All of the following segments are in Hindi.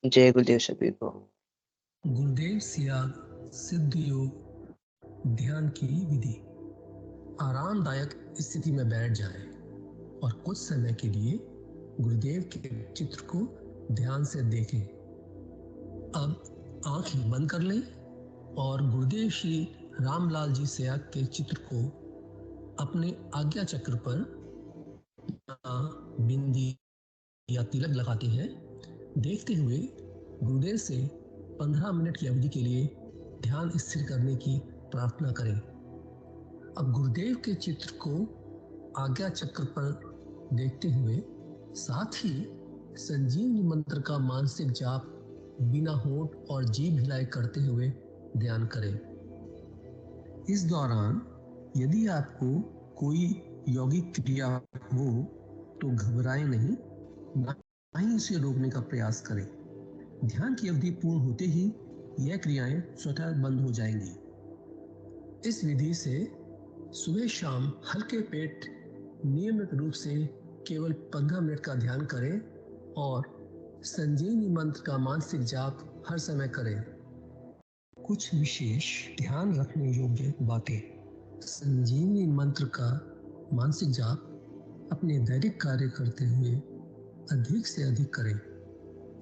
जय गुरुदेव सभी को। गुरुदेव सियाग सिद्ध योग ध्यान की विधि। आरामदायक स्थिति में बैठ जाएं और कुछ समय के लिए गुरुदेव के चित्र को ध्यान से देखें। अब आंखें बंद कर लें और गुरुदेव श्री रामलाल जी सियाग के चित्र को अपने आज्ञा चक्र पर बिंदी या तिलक लगाते हैं, देखते हुए गुरुदेव से 15 मिनट की अवधि के लिए ध्यान स्थिर करने की प्रार्थना करें। अब गुरुदेव के चित्र को आज्ञा चक्र पर देखते हुए साथ ही संजीवनी मंत्र का मानसिक जाप बिना होंठ और जीभ हिलाए करते हुए ध्यान करें। इस दौरान यदि आपको कोई यौगिक क्रिया हो तो घबराएं नहीं, ना ही इसे रोकने का प्रयास करें। ध्यान की अवधि पूर्ण होते ही यह क्रियाएं स्वतः बंद हो जाएंगी। इस विधि से सुबह शाम हल्के पेट नियमित रूप से केवल 15 मिनट का ध्यान करें और संजीवनी मंत्र का मानसिक जाप हर समय करें। कुछ विशेष ध्यान रखने योग्य बातें। संजीवनी मंत्र का मानसिक जाप अपने दैनिक कार्य करते हुए अधिक से अधिक करें।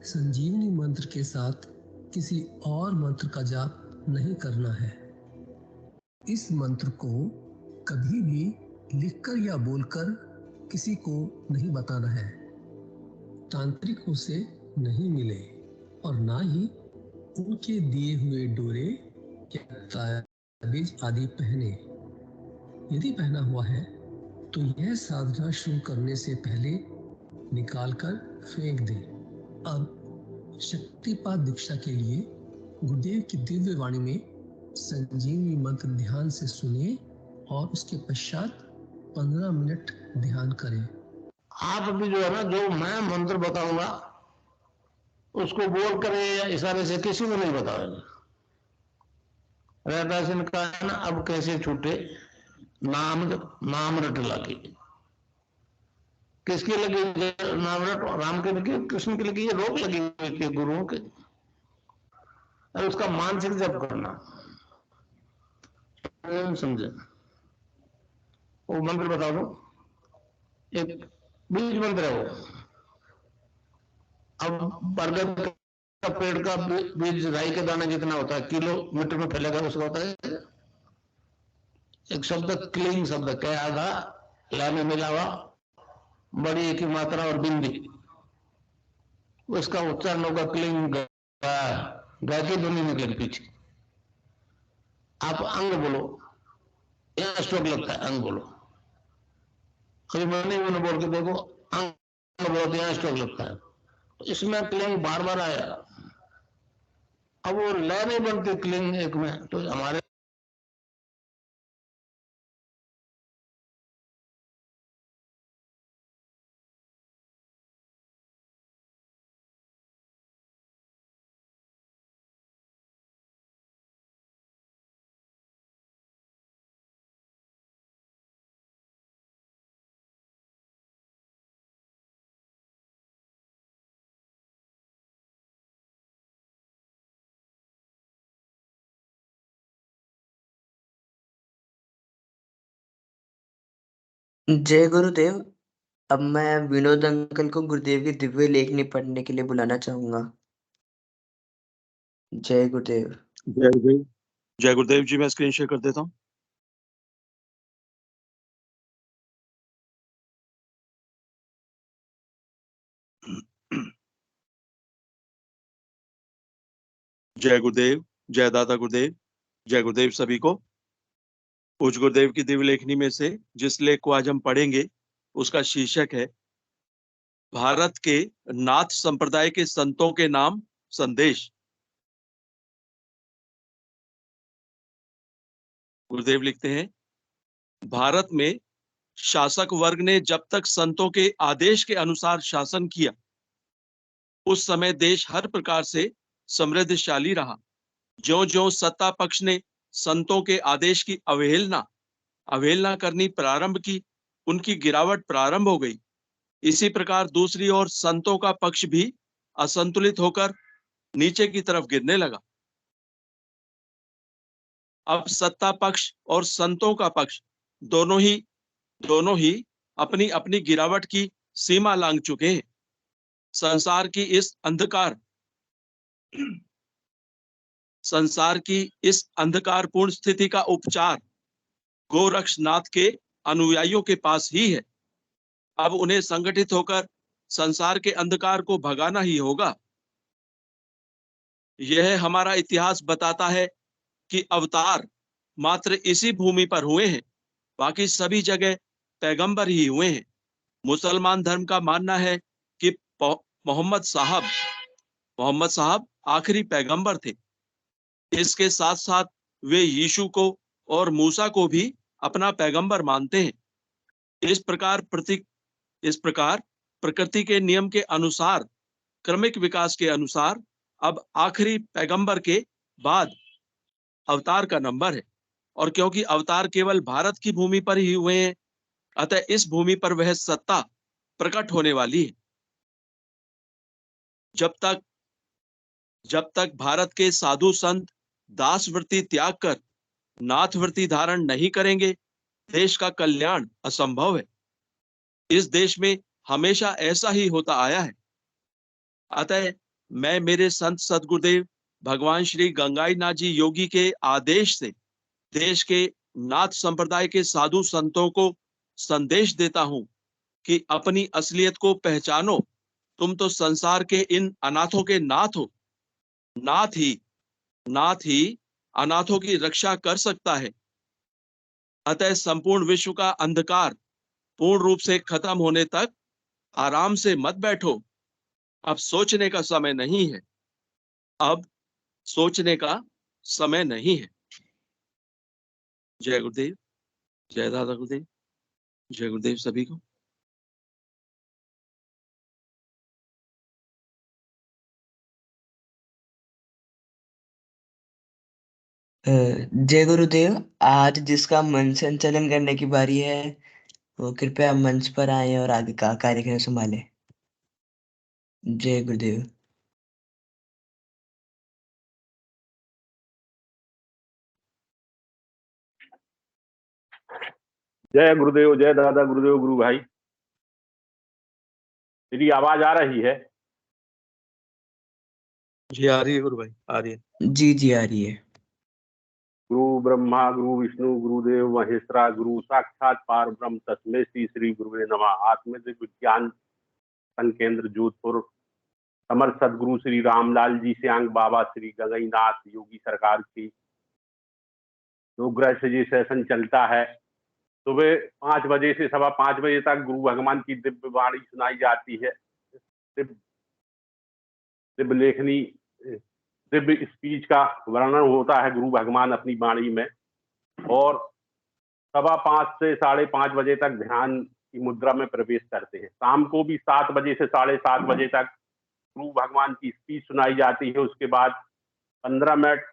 संजीवनी मंत्र के साथ किसी और मंत्र का जाप नहीं करना है। इस मंत्र को कभी भी लिखकर या बोलकर किसी को नहीं बताना है। तांत्रिकों से नहीं मिले और ना ही उनके दिए हुए डोरे या ताबीज आदि पहने। यदि पहना हुआ है तो यह साधना शुरू करने से पहले निकालकर फेंक दें। अब शक्तिपात दीक्षा के लिए गुरुदेव की दिव्य वाणी में संजीवनी मंत्र ध्यान से सुनिए और उसके पश्चात 15 मिनट ध्यान करें। आप भी जो है ना, जो मैं मंत्र बताऊंगा उसको बोल कर या इशारे से किसी को नहीं बताओगे। रहता का ना, अब कैसे छूटे नाम रट लगी। किसकी लगी नाम रट? राम के लगी, कृष्ण की लगी, ये रोक लगी हुई थी गुरुओं के। और उसका मानसिक जप करना समझे। वो मंत्र बता दो, एक बीज मंत्र है वो। अब बरगद का पेड़ का बीज राई के दाने जितना होता है, किलोमीटर में फैलेगा, उसका होता है एक शब्द क्लींग शब्द क्या आधा ला में मिला हुआ बड़ी एक ही मात्रा और बिंदी, उसका उच्चारण होगा क्लींग। गा की ध्वनि निकलेगी पीछे। आप अंग बोलो, यह श्लोक लगता है, अंग बोलो। कभी मैंने बोल के देखो, अंग बोलो तो यह श्लोक लगता है। इसमें क्लिंग बार बार आया। अब वो लय नहीं बनती क्लिंग एक में, तो हमारे जय गुरुदेव। अब मैं विनोद अंकल को गुरुदेव की दिव्य लेखनी पढ़ने के लिए बुलाना चाहूंगा। जय गुरुदेव। जय गुरुदेव। जय गुरुदेव जी, मैं स्क्रीन शेयर कर देता हूँ। जय गुरुदेव, जय दादा गुरुदेव, जय गुरुदेव सभी को। पूज्य गुरुदेव की दिव्य लेखनी में से जिस लेख को आज हम पढ़ेंगे उसका शीर्षक है भारत के नाथ संप्रदाय के संतों के नाम संदेश। गुरुदेव लिखते हैं, भारत में शासक वर्ग ने जब तक संतों के आदेश के अनुसार शासन किया उस समय देश हर प्रकार से समृद्धशाली रहा। ज्यों-ज्यों सत्ता पक्ष ने संतों के आदेश की अवहेलना करनी प्रारंभ की, उनकी गिरावट प्रारंभ हो गई। इसी प्रकार दूसरी ओर संतों का पक्ष भी असंतुलित होकर नीचे की तरफ गिरने लगा। अब सत्ता पक्ष और संतों का पक्ष दोनों ही अपनी अपनी गिरावट की सीमा लांघ चुके हैं। संसार की इस अंधकारपूर्ण स्थिति का उपचार गोरक्षनाथ के अनुयायियों के पास ही है। अब उन्हें संगठित होकर संसार के अंधकार को भगाना ही होगा। यह हमारा इतिहास बताता है कि अवतार मात्र इसी भूमि पर हुए हैं, बाकी सभी जगह पैगंबर ही हुए हैं। मुसलमान धर्म का मानना है कि मोहम्मद साहब आखिरी पैगंबर थे। इसके साथ साथ वे यीशु को और मूसा को भी अपना पैगंबर मानते हैं। इस प्रकार प्रकृति के नियम के अनुसार, क्रमिक विकास के अनुसार, अब आखिरी पैगंबर के बाद अवतार का नंबर है। और क्योंकि अवतार केवल भारत की भूमि पर ही हुए हैं, अतः इस भूमि पर वह सत्ता प्रकट होने वाली है। जब तक भारत के साधु संत दासवृत्ति त्याग कर नाथवृत्ति धारण नहीं करेंगे, देश का कल्याण असंभव है। इस देश में हमेशा ऐसा ही होता आया है। अतः मैं मेरे संत सदगुरुदेव भगवान श्री गंगाईनाथ जी योगी के आदेश से देश के नाथ संप्रदाय के साधु संतों को संदेश देता हूं कि अपनी असलियत को पहचानो। तुम तो संसार के इन अनाथों के नाथ हो। नाथ ही अनाथों की रक्षा कर सकता है। अतः संपूर्ण विश्व का अंधकार पूर्ण रूप से खत्म होने तक आराम से मत बैठो। अब सोचने का समय नहीं है। जय गुरुदेव, जय दादा गुरुदेव, जय गुरुदेव सभी को। जय गुरुदेव। आज जिसका मन संचालन करने की बारी है, वो कृपया मंच पर आए और आगे का कार्यक्रम संभालें। जय गुरुदेव। जय गुरुदेव, जय दादा गुरुदेव, गुरु भाई। मेरी आवाज आ रही है? जी आ रही है गुरु भाई, आ रही है। जी आ रही है। गुरु ब्रह्मा गुरु विष्णु गुरुदेव महेश्वरा, गुरु साक्षात पार ब्रह्म तस्मै श्री गुरुवे नमः। आत्मदिव्य विज्ञान सन केंद्र जोधपुर, समर्थ सदगुरु श्री रामलाल जी श्यांग बाबा श्री गंगाईनाथ योगी सरकार की अनुग्रह से ये सेशन चलता है। सुबह 5 बजे से 5:15 बजे तक गुरु भगवान की दिव्य वाणी सुनाई जाती है। दिव्य लेखनी, दिव्य स्पीच का वर्णन होता है गुरु भगवान अपनी वाणी में। और 5:15 से 5:30 बजे तक ध्यान की मुद्रा में प्रवेश करते हैं। शाम को भी 7 बजे से 7:30 बजे तक गुरु भगवान की स्पीच सुनाई जाती है। उसके बाद 15 मिनट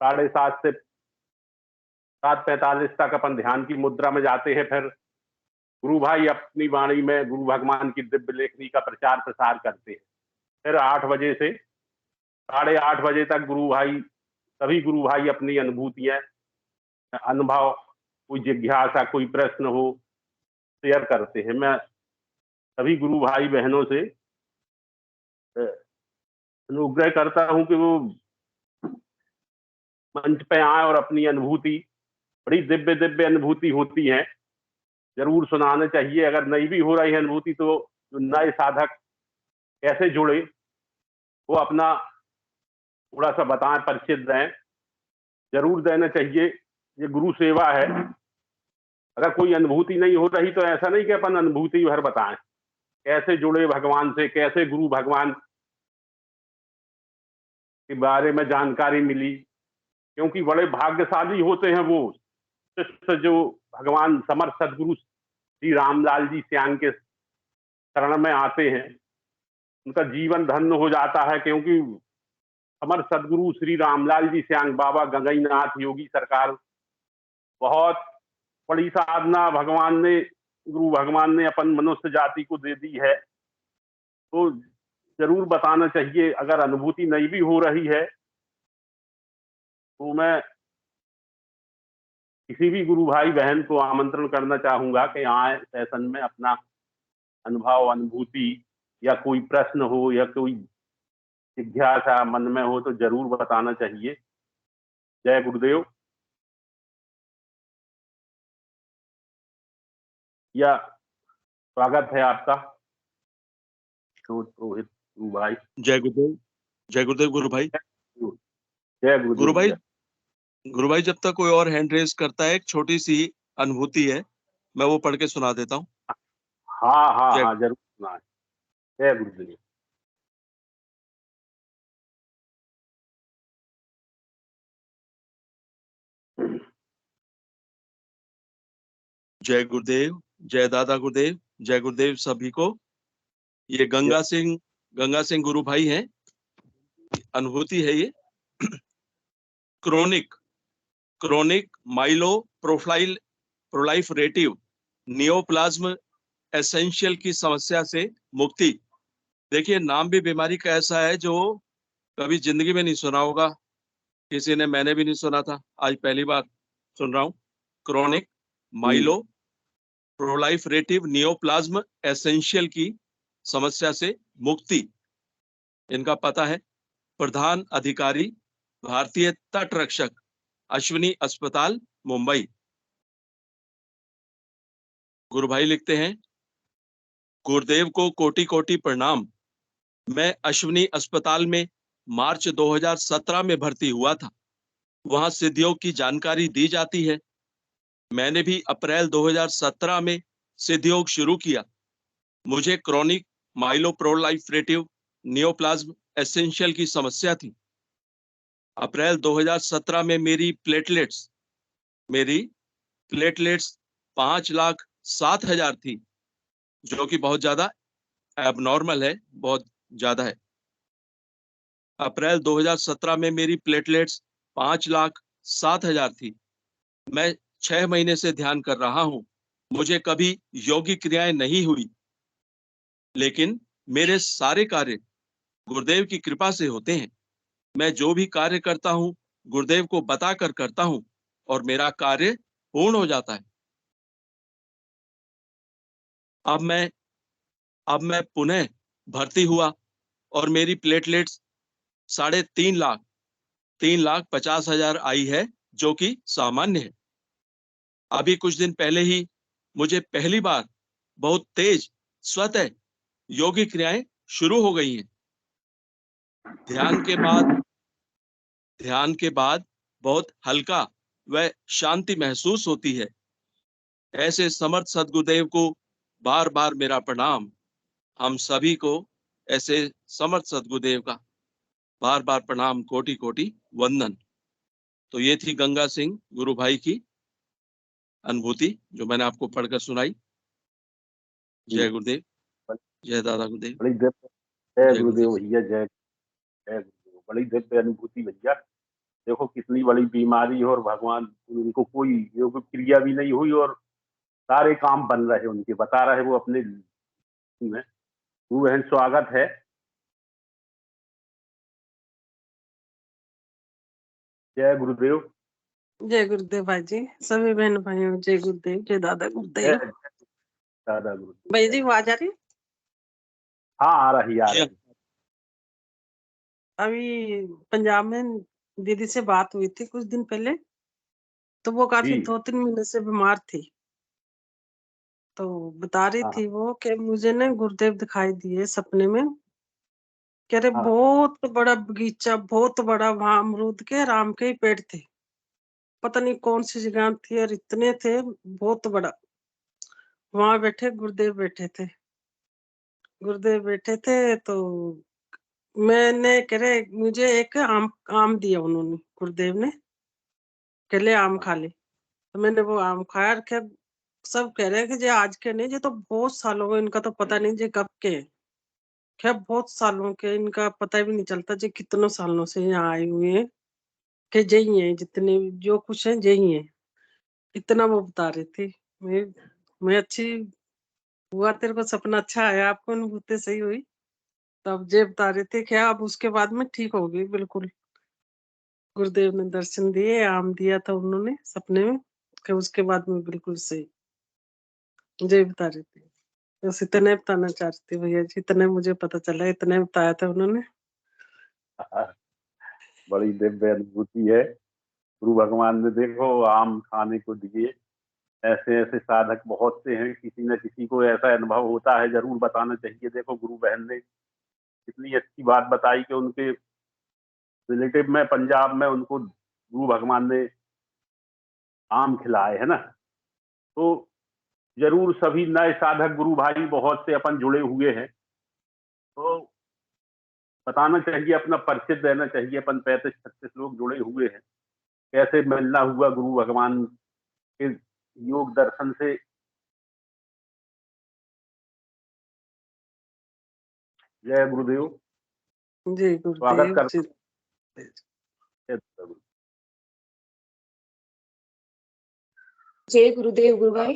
7:30 से 7:45 तक अपन ध्यान की मुद्रा में जाते हैं। फिर गुरु भाई अपनी वाणी में गुरु भगवान की दिव्य लेखनी का प्रचार प्रसार करते हैं। फिर 8 बजे से 8:30 बजे तक सभी गुरु भाई अपनी अनुभूतियां, अनुभव, कोई जिज्ञासा, कोई प्रश्न हो, शेयर करते हैं। मैं सभी गुरु भाई बहनों से अनुग्रह करता हूं कि वो मंच पे आए और अपनी अनुभूति, बड़ी दिव्य दिव्य अनुभूति होती है, जरूर सुनाना चाहिए। अगर नहीं भी हो रही है अनुभूति, तो जो नए साधक कैसे जुड़े वो अपना थोड़ा सा बताएं, परिचित दें, जरूर देना चाहिए। ये गुरु सेवा है। अगर कोई अनुभूति नहीं हो रही तो ऐसा नहीं कि अपन अनुभूति भर बताएं। कैसे जुड़े भगवान से, कैसे गुरु भगवान के बारे में जानकारी मिली, क्योंकि बड़े भाग्यशाली होते हैं वो शिष्य जो भगवान समर्थ सदगुरु श्री रामलाल जी श्यांग के शरण में आते हैं। उनका जीवन धन्य हो जाता है, क्योंकि समर्थ सदगुरु श्री रामलाल जी श्यांग बाबा गंगाईनाथ योगी सरकार बहुत बड़ी साधना गुरु भगवान ने अपन मनुष्य जाति को दे दी है। तो जरूर बताना चाहिए। अगर अनुभूति नहीं भी हो रही है तो मैं किसी भी गुरु भाई बहन को आमंत्रण करना चाहूंगा कि आए सेशन में, अपना अनुभव, अनुभूति या कोई प्रश्न हो या कोई जिज्ञासा मन में हो तो जरूर बताना चाहिए। जय गुरुदेव। या स्वागत है आपका रोहित गुरु भाई। जय गुरुदेव। जय गुरुदेव गुरु भाई। जय गुरुदेव गुरु भाई, भैया। गुरु भाई, जब तक कोई और हैंड रेज करता है, एक छोटी सी अनुभूति है, मैं वो पढ़ के सुना देता हूँ। हाँ हाँ जय हाँ, जरूर सुना है। जय गुरुदेव। जय गुरुदेव, जय दादा गुरुदेव, जय गुरुदेव सभी को। ये गंगा सिंह गुरु भाई हैं। अनुभूति है ये। Chronic chronic myeloproliferative neoplasm essential की समस्या से मुक्ति। देखिए, नाम भी बीमारी का ऐसा है जो कभी जिंदगी में नहीं सुना होगा किसी ने, मैंने भी नहीं सुना था, आज पहली बार सुन रहा हूँ। Chronic myeloproliferative neoplasm essential की समस्या से मुक्ति। इनका पता है प्रधान अधिकारी भारतीय तट रक्षक, अश्विनी अस्पताल, मुंबई। गुरु भाई लिखते हैं, गुरुदेव को कोटि कोटि प्रणाम। मैं अश्विनी अस्पताल में मार्च 2017 में भर्ती हुआ था। वहां सिद्धियों की जानकारी दी जाती है। मैंने भी अप्रैल 2017 में सिद्धियोग शुरू किया। मुझे क्रोनिक माइलोप्रोलाइफरेटिव नियोप्लाज्म एसेंशियल की समस्या थी। अप्रैल 2017 में मेरी प्लेटलेट्स 5,07,000 थी, जो कि बहुत ज्यादा एबनॉर्मल है, बहुत ज्यादा है। अप्रैल 2017 में मेरी प्लेटलेट्स 5,07,000 थी। मैं 6 महीने से ध्यान कर रहा हूं। मुझे कभी योगिक क्रियाएं नहीं हुई, लेकिन मेरे सारे कार्य गुरुदेव की कृपा से होते हैं। मैं जो भी कार्य करता हूं गुरुदेव को बताकर करता हूं और मेरा कार्य पूर्ण हो जाता है। अब मैं पुनः भर्ती हुआ और मेरी प्लेटलेट्स 3,50,000 आई है, जो कि सामान्य है। अभी कुछ दिन पहले ही मुझे पहली बार बहुत तेज स्वतः योगिक क्रियाएं शुरू हो गई हैं। ध्यान के बाद बहुत हल्का व शांति महसूस होती है। ऐसे समर्थ सद्गुरुदेव को बार बार मेरा प्रणाम। हम सभी को ऐसे समर्थ सद्गुरुदेव का बार बार प्रणाम, कोटि कोटि वंदन। तो ये थी गंगा सिंह गुरु भाई की अनुभूति, जो मैंने आपको पढ़कर सुनाई। जय गुरुदेव, जय दादा गुरुदेव, बड़ी दिव्य, जय जय गुरुदेव गुरुदेव। भैया। जय जय गुरुदेव। बड़ी दिव्य अनुभूति भैया। देखो कितनी बड़ी बीमारी हो और भगवान, उनको कोई योग क्रिया भी नहीं हुई और सारे काम बन रहे उनके, बता रहे वो अपने में। वो बहन स्वागत है। जय गुरुदेव। जय गुरुदेव भाई जी, सभी बहन भाइयों जय गुरुदेव, जय दादा जय गुरुदेव। दादा गुरुदेव। भाई जी आवाज आ रही? हाँ, आ रही आ रही। अभी पंजाब में दीदी से बात हुई थी कुछ दिन पहले, तो वो काफी जी 2-3 महीने से बीमार थी। तो बता रही हाँ थी वो कि मुझे ना गुरुदेव दिखाई दिए सपने में। कह रहे हाँ बहुत बड़ा बगीचा, बहुत बड़ा, वहां अमरूद के और आम के ही पेड़ थे। पता नहीं कौन सी जगह थी और इतने थे, बहुत बड़ा। वहां बैठे गुरुदेव बैठे थे। गुरुदेव बैठे थे तो मैंने कह रहे मुझे एक आम आम दिया उन्होंने, गुरुदेव ने, कह ले आम खा ले। तो मैंने वो आम खाया और क्या, सब कह रहे हैं कि जे आज के नहीं, जे तो बहुत सालों के, इनका तो पता नहीं जे कब के हैं। क्या बहुत सालों के, इनका पता भी नहीं चलता जे कितनों सालों से यहाँ आए हुए हैं, कि जही है, जितने जो कुछ है जही है। इतना वो बता रहे थे। मैं अच्छी हुआ, तेरे को सपना अच्छा आया, आपको अनुभूति सही हुई। तब जे बता रहे थे क्या अब उसके बाद में ठीक हो गई बिल्कुल। गुरुदेव ने दर्शन दिए, आम दिया था उन्होंने सपने में, कि उसके बाद में बिल्कुल सही। जे बता रहे थे, बस इतने बताना चाहते थे भैया जी, इतने मुझे पता चला, इतने बताया था उन्होंने। बड़ी दिव्य अनुभूति है। गुरु भगवान ने देखो आम खाने को दिए। ऐसे ऐसे साधक बहुत से हैं, किसी न किसी को ऐसा अनुभव होता है, जरूर बताना चाहिए। देखो गुरु बहन ने कितनी अच्छी बात बताई कि उनके रिलेटिव में पंजाब में उनको गुरु भगवान ने आम खिलाए, है ना। तो जरूर सभी नए साधक गुरु भाई बहुत से अपन जुड़े हुए हैं, तो बताना चाहिए, अपना परिचय देना चाहिए। अपन 35-36 लोग जुड़े हुए हैं। कैसे मिलना हुआ गुरु भगवान के योग दर्शन से। जय गुरुदेव। जी स्वागत गुरुदेव जी। करते। जय गुरुदेव गुरु भाई।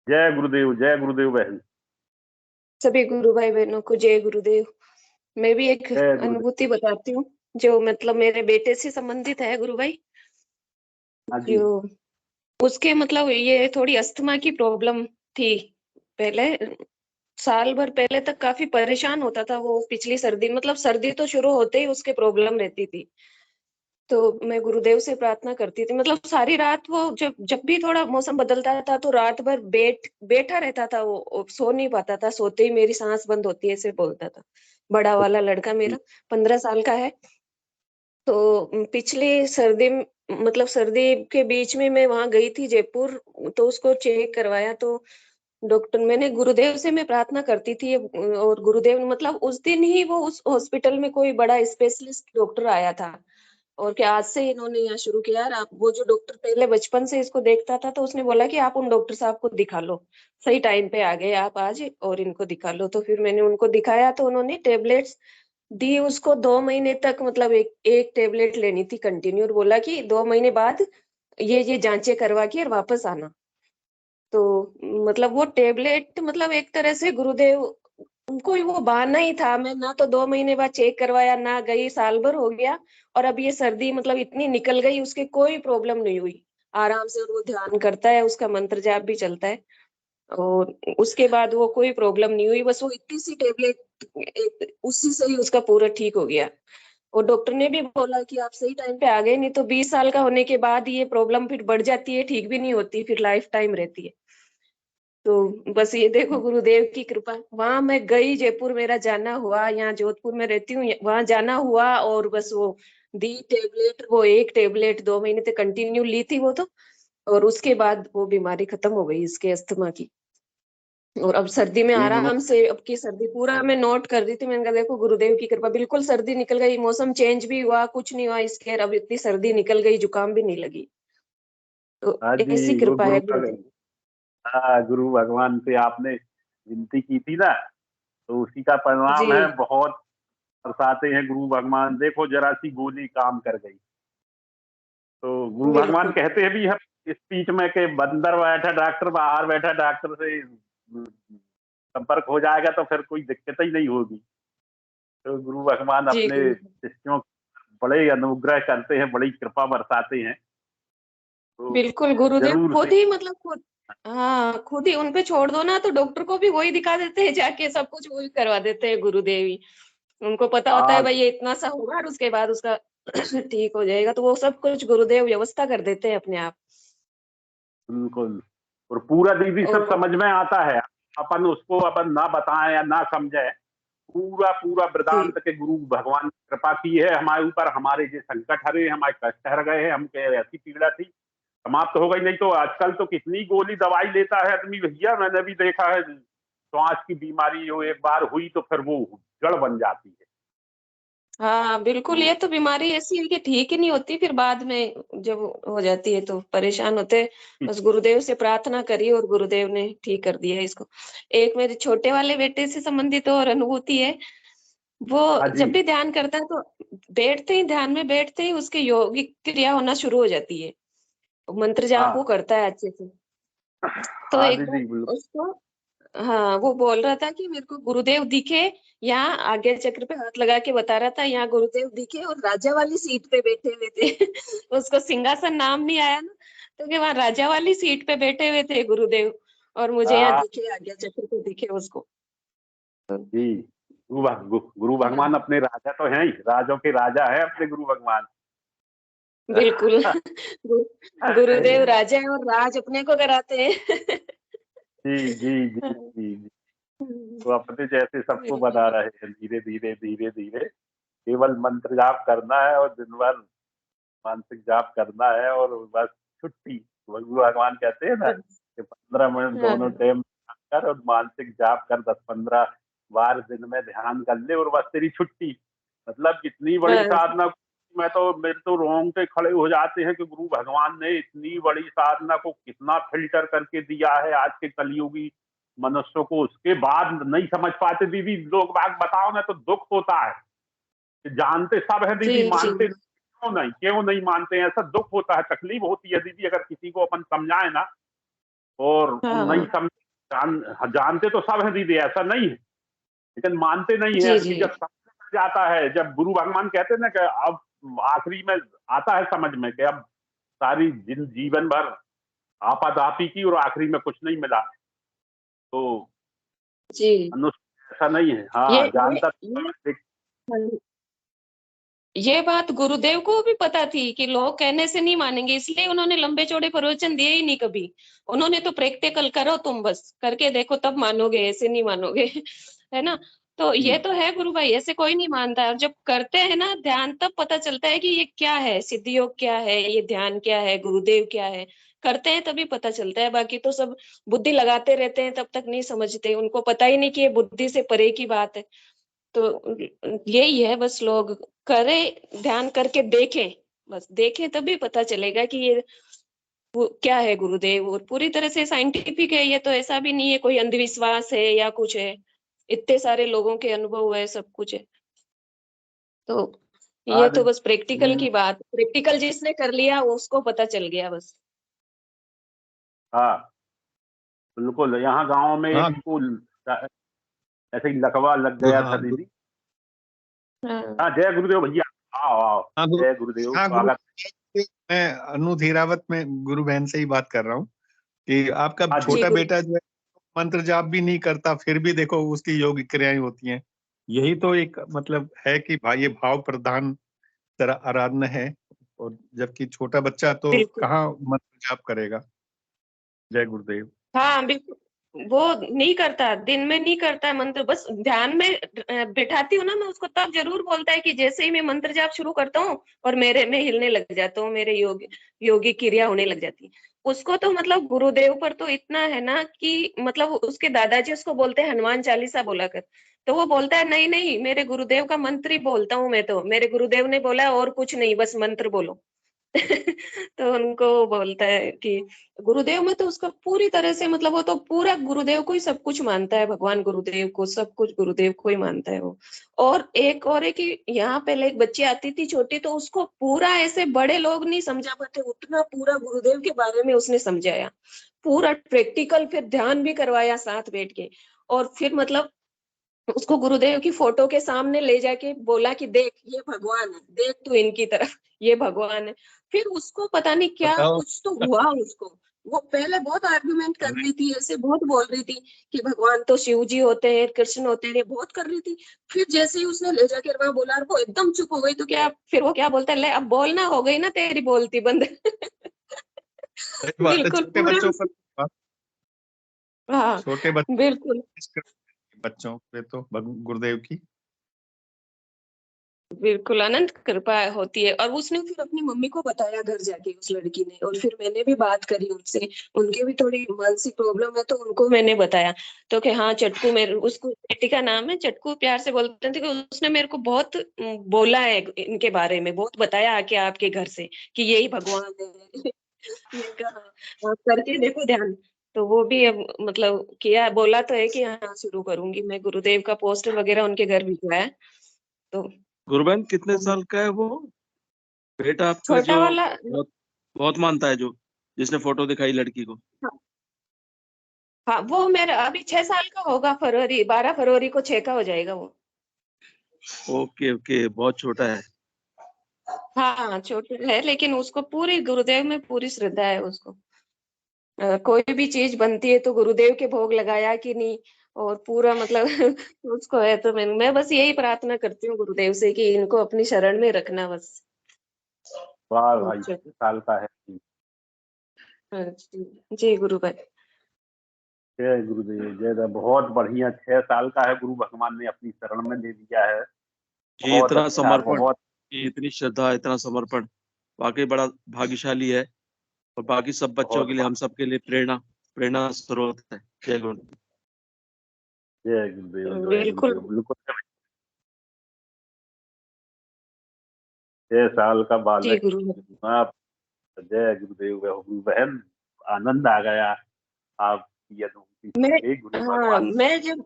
जय गुरुदेव बहन। सभी गुरु भाई बहनों को जय गुरुदेव। मैं भी एक जय गुरुदेव। अनुभूति बताती हूँ जो मतलब मेरे बेटे से संबंधित है गुरु भाई। हाँ जी। जो उसके मतलब ये थोड़ी अस्थमा की प्रॉब्लम थी पहले, साल भर पहले तक काफी परेशान होता था वो। पिछली सर्दी मतलब सर्दी तो शुरू होते ही उसके प्रॉब्लम रहती थी। तो मैं गुरुदेव से प्रार्थना करती थी, मतलब सारी रात वो जब जब भी थोड़ा मौसम बदलता था तो रात भर बैठा रहता था वो सो नहीं पाता था। सोते ही मेरी सांस बंद होती है ऐसे बोलता था। बड़ा वाला लड़का मेरा 15 साल का है। तो पिछली सर्दी मतलब सर्दी के बीच में मैं वहां गई थी जयपुर, तो उसको चेक करवाया। तो डॉक्टर, मैंने गुरुदेव से मैं प्रार्थना करती थी और गुरुदेव ने मतलब उस दिन ही वो उस हॉस्पिटल में कोई बड़ा स्पेशलिस्ट डॉक्टर आया था और कि आज से इन्होंने यहाँ शुरू किया। यार आप, वो जो डॉक्टर पहले बचपन से इसको देखता था तो उसने बोला कि आप उन डॉक्टर साहब को दिखा लो, सही टाइम पे आ गए आप आज और इनको दिखा लो। तो फिर मैंने उनको दिखाया तो उन्होंने टेबलेट्स दी उसको 2 महीने तक, मतलब एक एक टेबलेट लेनी थी कंटिन्यू, और बोला कि 2 महीने बाद ये जांचें करवा के और वापस आना। तो मतलब वो टेबलेट मतलब एक तरह से गुरुदेव उनको वो बहाना ही था। मैं ना तो 2 महीने बाद चेक करवाया, ना गई, साल भर हो गया और अब ये सर्दी मतलब इतनी निकल गई, उसके कोई प्रॉब्लम नहीं हुई, आराम से। और वो ध्यान करता है, उसका मंत्र जाप भी चलता है और उसके बाद वो कोई प्रॉब्लम नहीं हुई। बस वो इतनी सी टेबलेट उसी से ही उसका पूरा ठीक हो गया। और डॉक्टर ने भी बोला कि आप सही टाइम पे आ गए, नहीं तो 20 साल का होने के बाद ये प्रॉब्लम फिर बढ़ जाती है, ठीक भी नहीं होती, फिर लाइफ टाइम रहती है। तो बस ये देखो गुरुदेव की कृपा। वहां मैं गई, जयपुर मेरा जाना हुआ, यहाँ जोधपुर में रहती हूँ, वहां जाना हुआ और बस वो दी टेबलेट, वो एक टेबलेट 2 महीने तक कंटिन्यू ली थी वो तो। और उसके बाद वो बीमारी खत्म हो गई इसके अस्थमा की। और अब सर्दी में जी गुरु। आराम से, अब की सर्दी पूरा मैं नोट कर रही थी, मैंने कहा देखो गुरुदेव की कृपा, बिल्कुल सर्दी निकल गई, मौसम चेंज भी हुआ, कुछ नहीं हुआ इसके, अब इतनी सर्दी निकल गई, जुकाम भी नहीं लगी। तो हाँ ऐसी जी वो कृपा है गुरुदेव। हाँ, गुरु भगवान से आपने विनती की थी ना, तो उसी का जी परिणाम है। बहुत बरसाते हैं गुरु भगवान। देखो जरा सी गोली काम कर गई। तो गुरु भगवान बिल्कुल कहते भी है स्पीच में कि अंदर बैठा डॉक्टर बाहर बैठा डॉक्टर से संपर्क हो जाएगा तो फिर कोई दिक्कत ही नहीं होगी। तो गुरु भगवान जी अपने गुरु। शिष्यों बड़े अनुग्रह करते हैं, बड़ी कृपा बरसाते हैं। तो बिल्कुल गुरुदेव जरूर से। खुद ही मतलब खुद, हाँ खुद ही उन पे छोड़ दो ना तो डॉक्टर को भी वही दिखा देते हैं जाके, सब कुछ वही करवा देते हैं गुरुदेव ही। उनको पता होता है हाँ भाई ये इतना सा होगा और उसके बाद उसका ठीक हो जाएगा, तो वो सब कुछ गुरुदेव व्यवस्था कर देते हैं अपने आप। बिल्कुल। और पूरा दीदी सब और समझ में आता है। अपन उसको अपन ना बताएं या ना समझे, पूरा पूरा जी वृदांत के गुरु भगवान ने कृपा की है हमारे ऊपर। हमारे जो संकट हरे, हमारे कष्ट हर गए हैं, हमके ऐसी पीड़ा थी समाप्त हो गई। नहीं तो आजकल तो कितनी गोली दवाई लेता है आदमी भैया। मैंने भी देखा है, श्वास की बीमारी जो एक बार हुई तो फिर वो जड़ बन जाती है। हाँ बिल्कुल, तो ये तो बीमारी ऐसी है कि ठीक ही नहीं होती, फिर बाद में जब हो जाती है तो परेशान होते हैं। बस गुरुदेव से प्रार्थना करी और गुरुदेव ने ठीक कर दिया इसको। एक मेरे छोटे वाले बेटे से संबंधित और अनुभूति है। वो हाँ जी। जब भी ध्यान करता है तो बैठते ही, ध्यान में बैठते ही उसके योगिक क्रिया होना शुरू हो जाती है, मंत्र जाप वो हाँ करता है अच्छे से। तो हाँ एक बार दीदी बिल्कुल। उसको हाँ, वो बोल रहा था कि मेरे को गुरुदेव दिखे, यहाँ आज्ञा चक्र पे हाथ लगा के बता रहा था, यहाँ गुरुदेव दिखे और राजा वाली सीट पे बैठे हुए थे। उसको सिंहासन नाम नहीं आया ना, तो कि वहाँ राजा वाली सीट पे बैठे हुए थे गुरुदेव, और मुझे यहाँ हाँ दिखे, आज्ञा चक्र पे दिखे उसको। तो, जी, गुरु हाँ, भगवान अपने राजा तो हैं ही, राजों के राजा है अपने गुरु भगवान। बिल्कुल। गुरुदेव राजा है और राज अपने को कराते हैं। जी जी जी जी जी। तो अपने जैसे सबको बिल्कुल। बता रहे हैं, धीरे धीरे धीरे धीरे केवल मंत्र जाप करना है और दिन भर मानसिक जाप करना है और बस छुट्टी। गुरु भगवान कहते हैं ना कि 15 मिनट दोनों हाँ, टाइम कर और मानसिक जाप कर, 10-15 बार दिन में ध्यान कर ले और बस तेरी छुट्टी। मतलब इतनी बड़ी बस, साधना, मेरे तो रोंगटे खड़े हो जाते हैं कि गुरु भगवान ने इतनी बड़ी साधना को कितना फिल्टर करके दिया है आज के कलयुगी मनुष्य को। उसके बाद नहीं समझ पाते दीदी लोग बाग, बताओ ना तो दुख होता है कि जानते सब है जी दीदी, जी मानते क्यों नहीं मानते हैं, ऐसा दुख होता है, तकलीफ होती है दीदी अगर किसी को अपन समझाए ना और वो नहीं हाँ, समझ। जानते तो सब है दीदी, ऐसा नहीं है, लेकिन मानते नहीं है जी कि जी जब समझ में जाता है, जब गुरु भगवान कहते हैं ना कि अब आखिरी में आता है समझ में कि अब सारी जीवन भर आपाधापी की और आखिरी में कुछ नहीं मिला, तो जी। मनुष्य ऐसा नहीं है। ये हाँ ये जानता ये देख। ये बात गुरुदेव को भी पता थी कि लोग कहने से नहीं मानेंगे, इसलिए उन्होंने लंबे चौड़े प्रवचन दिए ही नहीं कभी। उन्होंने तो प्रैक्टिकल करो, तुम बस करके देखो तब मानोगे, ऐसे नहीं मानोगे। है ना? तो ये तो है गुरु भाई, ऐसे कोई नहीं मानता है। जब करते हैं ना ध्यान, तब पता चलता है कि ये क्या है, सिद्धि योग क्या है, ये ध्यान क्या है, गुरुदेव क्या है। करते हैं तभी पता चलता है, बाकी तो सब बुद्धि लगाते रहते हैं, तब तक नहीं समझते। उनको पता ही नहीं कि ये बुद्धि से परे की बात है। तो यही है बस, लोग करें, ध्यान करके देखें, बस देखें तभी पता चलेगा कि ये वो क्या है गुरुदेव। और पूरी तरह से साइंटिफिक है ये, तो ऐसा भी नहीं है कोई अंधविश्वास है या कुछ है। इतने सारे लोगों के अनुभव है, सब कुछ है। तो ये हाँ तो बस दीदी, प्रैक्टिकल की बात, प्रैक्टिकल जिसने कर लिया उसको पता चल गया बस। हाँ बिल्कुल, यहाँ गांव में हाँ एक को ऐसे ही लकवा लग गया था हाँ दीदी। हाँ हाँ जय गुरुदेव भैया, आओ आओ, हाँ गुरु जय गुरुदेव, हाँ गुरु स्वागत। मैं अनु धीरावत में गुरु बहन से ही बात कर रहा हूँ कि आपका हाँ जी जी छोटा गुरु। बेटा जो है मंत्र जाप भी नहीं करता, फिर भी देखो उसकी योग क्रियाएं होती हैं। यही तो एक मतलब है कि भाई ये भाव प्रधान तरह आराधना है। और जबकि छोटा बच्चा तो बिल्कुल। कहाँ मंत्र जाप करेगा। जय गुरुदेव। हाँ बिल्कुल। वो नहीं करता, दिन में नहीं करता है मंत्र, बस ध्यान में बिठाती हूँ ना मैं उसको, तब जरूर बोलता है कि जैसे ही मैं मंत्र जाप शुरू करता हूँ और मेरे में हिलने लग जाता हूँ, मेरे योगी क्रिया होने लग जाती है। उसको तो मतलब गुरुदेव पर तो इतना है ना कि मतलब उसके दादाजी उसको बोलते हैं हनुमान चालीसा बोला कर। तो वो बोलता है नहीं नहीं, मेरे गुरुदेव का मंत्र ही बोलता हूँ मैं, तो मेरे गुरुदेव ने बोला और कुछ नहीं, बस मंत्र बोलो। तो उनको बोलता है कि गुरुदेव में तो उसका पूरी तरह से मतलब, वो तो पूरा गुरुदेव को ही सब कुछ मानता है, भगवान गुरुदेव को, सब कुछ गुरुदेव को ही मानता है वो। और एक और है कि यहाँ पहले एक बच्ची आती थी छोटी, तो उसको पूरा ऐसे बड़े लोग नहीं समझा पाते उतना पूरा गुरुदेव के बारे में उसने समझाया, पूरा प्रैक्टिकल, फिर ध्यान भी करवाया साथ बैठ के। और फिर मतलब उसको गुरुदेव की फोटो के सामने ले जाके बोला कि देख ये भगवान है, देख तू इनकी तरफ, ये भगवान है। फिर उसको पता नहीं क्या बताओ। कुछ तो हुआ उसको। वो पहले बहुत आर्गुमेंट कर रही थी, ऐसे बहुत बोल रही थी कि भगवान तो शिव जी होते हैं, कृष्ण होते हैं, बहुत कर रही थी। फिर जैसे ही उसने ले जाकर वहां बोला, और वो एकदम चुप हो गई, तो क्या फिर वो क्या बोलता है, ले अब बोलना, हो गई ना तेरी बोलती बंद। सही बात है, बिल्कुल छोटे पूरे बच्चों पर हाँ छोटे बिल्कुल। बच्चों पे तो गुरुदेव की। बिल्कुल अनंत कृपा होती है। और उसने फिर अपनी मम्मी को बताया घर जाके, उस लड़की ने, और फिर मैंने भी बात करी उनसे। उनकी भी थोड़ी मानसिक प्रॉब्लम है, तो उनको मैंने बताया। तो कि हाँ चटकू, मेरे उसको बेटी का नाम है चटकू, प्यार से बोलते थे, कि उसने मेरे को बहुत बोला है इनके बारे में, बहुत बताया आके आपके घर से कि यही भगवान है। मैं कहा हाँ, आप करके देखो ध्यान। तो वो भी अब मतलब किया, बोला तो है कि हाँ शुरू करूंगी मैं, गुरुदेव का पोस्टर वगैरह उनके घर भिजवाया है। तो गुरबन कितने साल का है वो बेटा आपका छोटा जो वाला, बहुत बहुत मानता है, जो जिसने फोटो दिखाई लड़की को? हाँ, वो मेरा अभी 6 साल का होगा, 12 फरवरी को 6 का हो जाएगा वो। ओके ओके, बहुत छोटा है। हाँ, छोटा है लेकिन उसको पूरी गुरुदेव में पूरी श्रद्धा है उसको। कोई भी चीज बनती है तो गुरुदेव के भोग लगाया कि नहीं, और पूरा मतलब उसको है। तो मैं बस यही प्रार्थना करती हूँ गुरुदेव से कि इनको अपनी शरण में रखना बस। वाह भाई, अच्छा। 6 साल का है। हाँ जी, जी गुरु भाई। जय गुरुदेव, जय देव। बहुत बढ़िया, 6 साल का है, गुरु भगवान ने अपनी शरण में ले लिया है। ये बहुत इतना अच्छा, समर्पण, बहुत। ये इतनी श्रद्धा, इतना समर्पण वाकई बड़ा भाग्यशाली है। और बाकी सब बच्चों के बहुत लिए, हम सब के लिए प्रेरणा प्रेरणा स्रोत है। जय गुरु। जय गुरुदेव, जय बिल्कुल। गुरुदेव। बिल्कुल। 6 साल का जी बालक। गुरु। आप, जय गुरुदेव। गुरु बहन, आनंद आ गया आपकी अनुभूति सुन मैं के। गुरु हाँ भगवान। मैं जब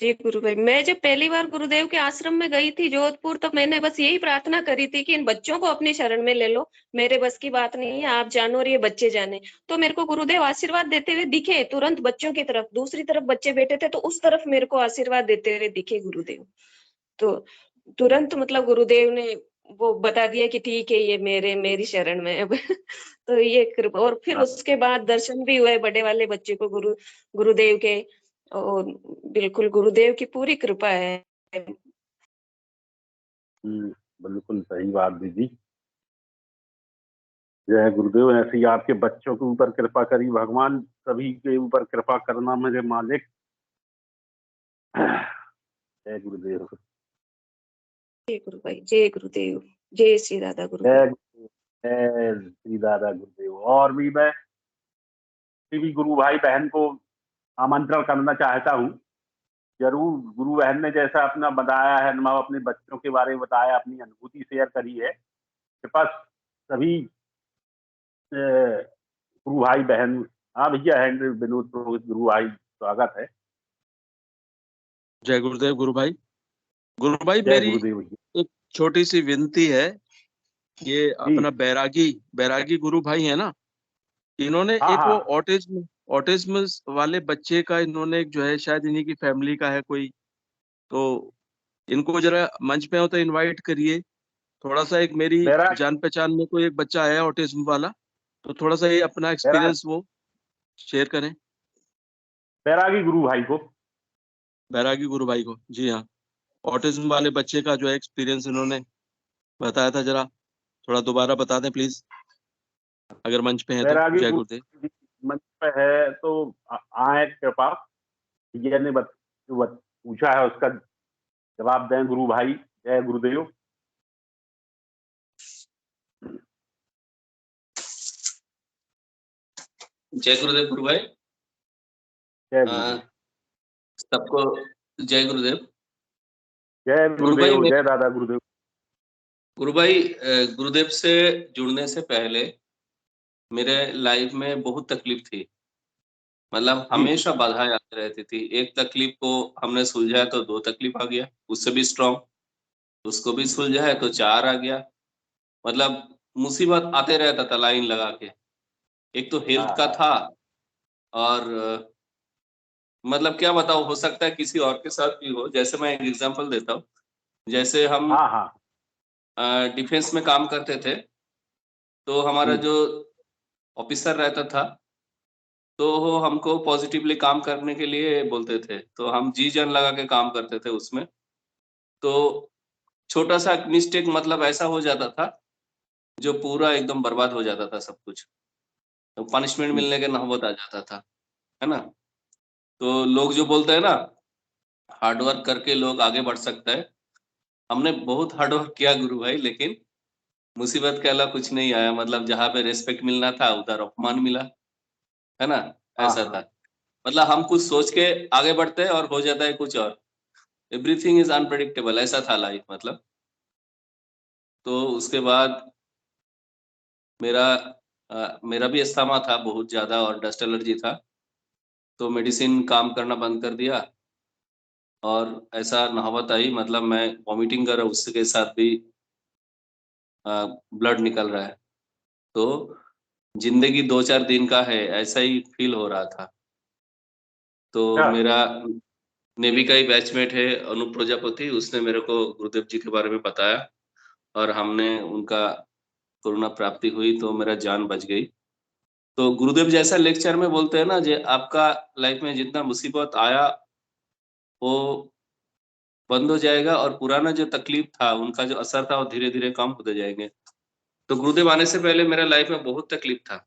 जी गुरु भाई, मैं जब पहली बार गुरुदेव के आश्रम में गई थी जोधपुर, तो मैंने बस यही प्रार्थना करी थी कि इन बच्चों को अपनी शरण में ले लो, मेरे बस की बात नहीं है, आप जानो और ये बच्चे जाने। तो मेरे को गुरुदेव आशीर्वाद देते हुए दिखे तुरंत बच्चों की तरफ, दूसरी तरफ बच्चे बैठे थे तो उस तरफ मेरे को आशीर्वाद देते हुए दिखे गुरुदेव। तो तुरंत मतलब गुरुदेव ने वो बता दिया कि ठीक है, ये मेरी शरण में है अब। तो ये कृपा, और फिर उसके बाद दर्शन भी हुए बड़े वाले बच्चे को गुरुदेव के। और बिल्कुल गुरुदेव की पूरी कृपा है। बिल्कुल सही बात दीदी। जय गुरुदेव। ऐसे ही आपके बच्चों के ऊपर कृपा करी भगवान, सभी के ऊपर कृपा करना मेरे मालिक। जय गुरुदेव। जय गुरु भाई, जय गुरुदेव, जय श्री राधा गुरु भाई। जय गुरुदेव, जय श्री दादा गुरुदेव। और भी मैं किसी भी गुरु भाई बहन को आमंत्रण करना चाहता हूँ। जरूर, गुरु बहन ने जैसा अपना बताया है अनुभव, अपने बच्चों के बारे में बताया, अपनी अनुभूति शेयर करी है, मेरे पास सभी गुरु भाई बहन। हाँ भैया, है विनोद पुरोहित गुरु भाई, स्वागत है। जय गुरुदेव गुरु भाई। गुरु भाई, जय मेरी गुरुदेव भैया। एक छोटी सी विनती है। ये जी। अपना बैरागी बैरागी गुरु भाई है ना, इन्होंने हाँ एक वो हाँ। ऑटिज्म वाले बच्चे का, इन्होंने एक जो है, शायद इन्हीं की फैमिली का है कोई, तो इनको जरा मंच पे हो तो इनवाइट करिए। थोड़ा सा एक मेरी बैरा जान पहचान में कोई एक बच्चा है ऑटिज्म वाला, तो थोड़ा सा ये अपना बैरा एक्सपीरियंस वो शेयर करें। बैरागी गुरु भाई को। बैरागी गुरु भाई को, जी हाँ। ऑटिज्म वाले बच्चे का जो है एक्सपीरियंस इन्होंने बताया था, जरा थोड़ा दोबारा बता दें प्लीज, अगर मंच पे हैं तो। बैरागी जय गुरु गुरुदेव। जी मंच पे है तो आए कृपा। भैया ने जो पूछा है उसका जवाब दें गुरु भाई। जय गुरुदेव। जय गुरुदेव गुरु भाई। जय गुरुदेव। सबको जय गुरुदेव। जय गुरु भाई, गुरुदेव, जय दादा गुरुदेव। गुरु भाई, गुरुदेव से जुड़ने से पहले मेरे लाइफ में बहुत तकलीफ थी। मतलब जी। हमेशा बाधाएं आती रहती थी। एक तकलीफ को हमने सुलझाया तो दो तकलीफ आ गया, उससे भी स्ट्रांग। उसको भी सुलझाया तो चार आ गया। मतलब मुसीबत आते रहता था लाइन लगा के। एक तो हाँ हेल्थ का हाँ था, और मतलब क्या बताओ, हो सकता है किसी और के साथ भी हो। जैसे मैं एक एग्जांपल देता हूँ। जैसे हम हाँ हाँ। डिफेंस में काम करते थे, तो हमारा जी। जो ऑफिसर रहता था, तो वो हमको पॉजिटिवली काम करने के लिए बोलते थे, तो हम जी जान लगा के काम करते थे उसमें। तो छोटा सा मिस्टेक मतलब ऐसा हो जाता था, जो पूरा एकदम बर्बाद हो जाता था सब कुछ। तो पनिशमेंट जी। मिलने के नौबत आ जाता था, है ना। तो लोग जो बोलते हैं ना, हार्ड वर्क करके लोग आगे बढ़ सकता है। हमने बहुत हार्ड वर्क किया गुरु भाई, लेकिन मुसीबत के अलावा कुछ नहीं आया। मतलब जहाँ पे रेस्पेक्ट मिलना था उधर अपमान मिला, है ना। हाँ ऐसा हाँ। था। मतलब हम कुछ सोच के आगे बढ़ते हैं और हो जाता है कुछ और। एवरीथिंग इज अनप्रेडिक्टेबल, ऐसा था लाइफ मतलब। तो उसके बाद मेरा मेरा भी अस्थमा था बहुत ज्यादा, और डस्ट एलर्जी था। तो मेडिसिन काम करना बंद कर दिया, और ऐसा नौबत आई, मतलब मैं वॉमिटिंग कर रहा हूँ, उसके साथ भी ब्लड निकल रहा है। तो जिंदगी 2-4 दिन का है, ऐसा ही फील हो रहा था। तो क्या? मेरा नेवी का ही बैचमेट है अनूप प्रजापति, उसने मेरे को गुरुदेव जी के बारे में बताया और हमने उनका करुणा प्राप्ति हुई तो मेरा जान बच गई। तो गुरुदेव जैसा लेक्चर में बोलते हैं ना, जे आपका लाइफ में जितना मुसीबत आया वो बंद हो जाएगा और पुराना जो तकलीफ था, उनका जो असर था वो धीरे धीरे कम होते जाएंगे। तो गुरुदेव आने से पहले मेरा लाइफ में बहुत तकलीफ था।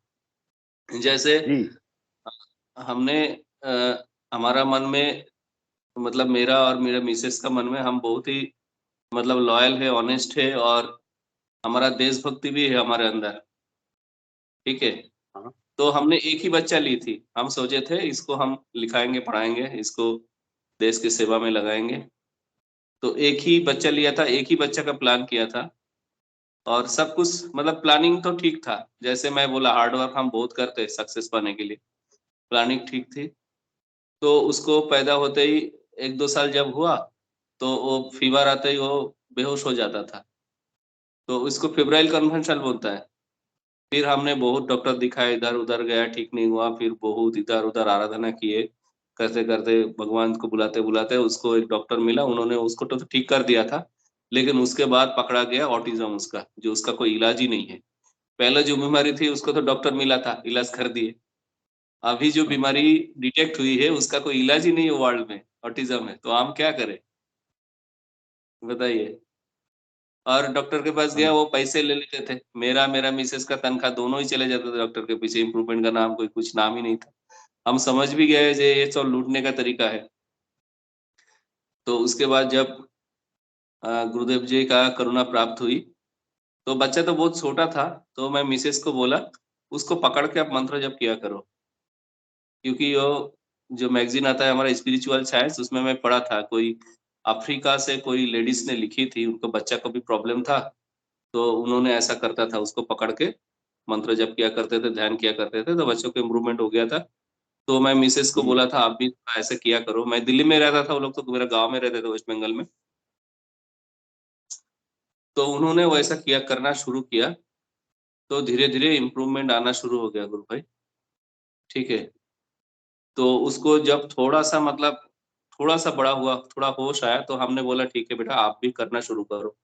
जैसे जी। हमने हमारा मन में मतलब मेरा और मेरे मिसेस का मन में हम बहुत ही मतलब लॉयल है, ऑनेस्ट है और हमारा देशभक्ति भी है हमारे अंदर, ठीक है। हाँ। तो हमने एक ही बच्चा ली थी, हम सोचे थे इसको हम लिखाएंगे पढ़ाएंगे, इसको देश की सेवा में लगाएंगे। तो एक ही बच्चा लिया था, एक ही बच्चा का प्लान किया था और सब कुछ मतलब प्लानिंग तो ठीक था। जैसे मैं बोला हार्ड वर्क हम बहुत करते हैं सक्सेस पाने के लिए, प्लानिंग ठीक थी। तो उसको पैदा होते ही 1-2 साल जब हुआ तो वो फीवर आते ही वो बेहोश हो जाता था। तो इसको फेब्राइल कन्वेंशन बोलता है। फिर हमने बहुत डॉक्टर दिखाए, इधर-उधर गया, ठीक नहीं हुआ, फिर बहुत इधर-उधर आराधना किए, करते-करते भगवान को बुलाते-बुलाते उसको एक डॉक्टर मिला, उन्होंने उसको तो ठीक कर दिया था, लेकिन उसके बाद पकड़ा गया ऑटिज़्म उसका, जो उसका कोई इलाज ही नहीं है। पहले जो बीमारी थी उसको तो डॉक्टर मिला था, इलाज कर दिए। अभी जो बीमारी डिटेक्ट हुई है उसका कोई इलाज ही नहीं है वर्ल्ड में, ऑटिज़्म है, तो हम क्या करें? बताइए। और डॉक्टर के पास गया, वो पैसे ले लेते थे। मेरा मिसेस का तनख्वाह दोनों ही चले जाते थे डॉक्टर के पीछे, इम्प्रूवमेंट का नाम कोई कुछ नाम ही नहीं था। हम समझ भी गए जे ये सब लूटने का तरीका है। तो उसके बाद जब गुरुदेव जी का करुणा प्राप्त हुई, तो बच्चा तो बहुत छोटा था, तो मैं मिसेस को बोला, उसको पकड़ के आप मंत्र जप किया करो। क्योंकि वो जो मैगज़ीन आता है हमारा स्पिरिचुअल साइंस, उसमें मैं पढ़ा था, कोई अफ्रीका से कोई लेडीज़ ने लिखी थी, उनको बच्चा को भी प्रॉब्लम था, तो उन्होंने ऐसा करता था, उसको पकड़ के मंत्र जप किया करते थे, ध्यान किया करते थे, तो बच्चों को इम्प्रूवमेंट हो गया था। तो मैं मिसेस को जी। बोला था, आप भी ऐसे किया करो। मैं दिल्ली में रहता था, वो लोग तो मेरा गाँव में रहते थे, वेस्ट बंगाल में। तो उन्होंने वैसा किया करना शुरू किया, तो धीरे-धीरे इम्प्रूवमेंट आना शुरू हो गया गुरु भाई, ठीक है। तो उसको जब थोड़ा-सा मतलब थोड़ा-सा बड़ा हुआ, थोड़ा होश आया, तो हमने बोला ठीक है बेटा आप भी करना शुरू करो।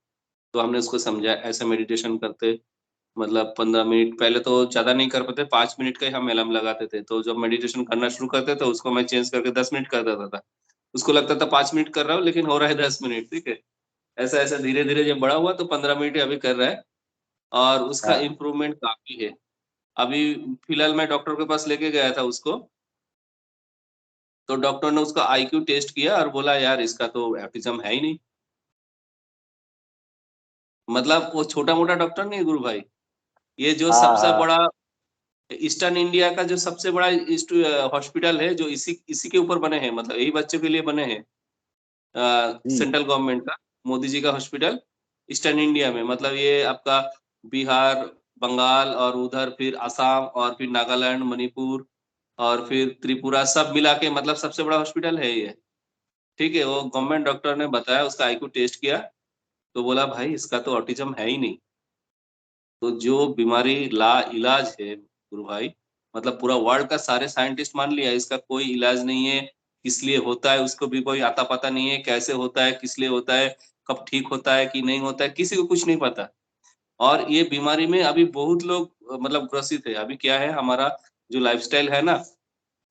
तो हमने उसको समझाया ऐसे मेडिटेशन करते मतलब 15 मिनट पहले तो ज़्यादा नहीं कर पाते, 5 मिनट का ही हम अलार्म लगाते थे। तो जब मेडिटेशन करना शुरू करते थे, उसको मैं चेंज करके 10 मिनट कर देता था। उसको लगता था 5 मिनट कर रहा हूँ, लेकिन हो रहा है 10 मिनट, ठीक है? ऐसा-ऐसा धीरे-धीरे जब बड़ा हुआ तो 15 मिनट ही अभी कर रहा है और उसका हाँ। इम्प्रूवमेंट काफ़ी है। अभी फिलहाल मैं डॉक्टर के पास लेके गया था उसको, तो डॉक्टर ने उसका आईक्यू टेस्ट किया और बोला यार इसका तो ऑटिज़्म है ही नहीं। मतलब वो छोटा-मोटा डॉक्टर नहीं है गुरु भाई। ये जो हाँ, सबसे हाँ। बड़ा ईस्टर्न इंडिया का जो सबसे बड़ा हॉस्पिटल है जो इसी इसी के ऊपर बने हैं, मतलब यही बच्चों के लिए बने हैं। जी। सेंट्रल गवर्नमेंट का मोदी जी का हॉस्पिटल ईस्टर्न इंडिया में, मतलब ये आपका बिहार, बंगाल और उधर फिर असम और फिर नागालैंड, मणिपुर और फिर त्रिपुरा सब मिला के मतलब सबसे बड़ा हॉस्पिटल है ये। ठीक है, वो गवर्नमेंट डॉक्टर ने बताया, उसका आईक्यू टेस्ट किया, तो बोला भाई इसका तो ऑटिज़्म है ही नहीं। तो जो बीमारी लाइलाज है गुरु भाई, मतलब पूरा वर्ल्ड का सारे साइंटिस्ट मान लिया इसका कोई इलाज नहीं है, किस लिए होता है उसको भी कोई आता-पता नहीं है, कैसे होता है, किस लिए होता है, कब ठीक होता है कि नहीं होता है, किसी को कुछ नहीं पता। और ये बीमारी में अभी बहुत लोग मतलब ग्रसित है। अभी क्या है हमारा जो लाइफ़स्टाइल है ना,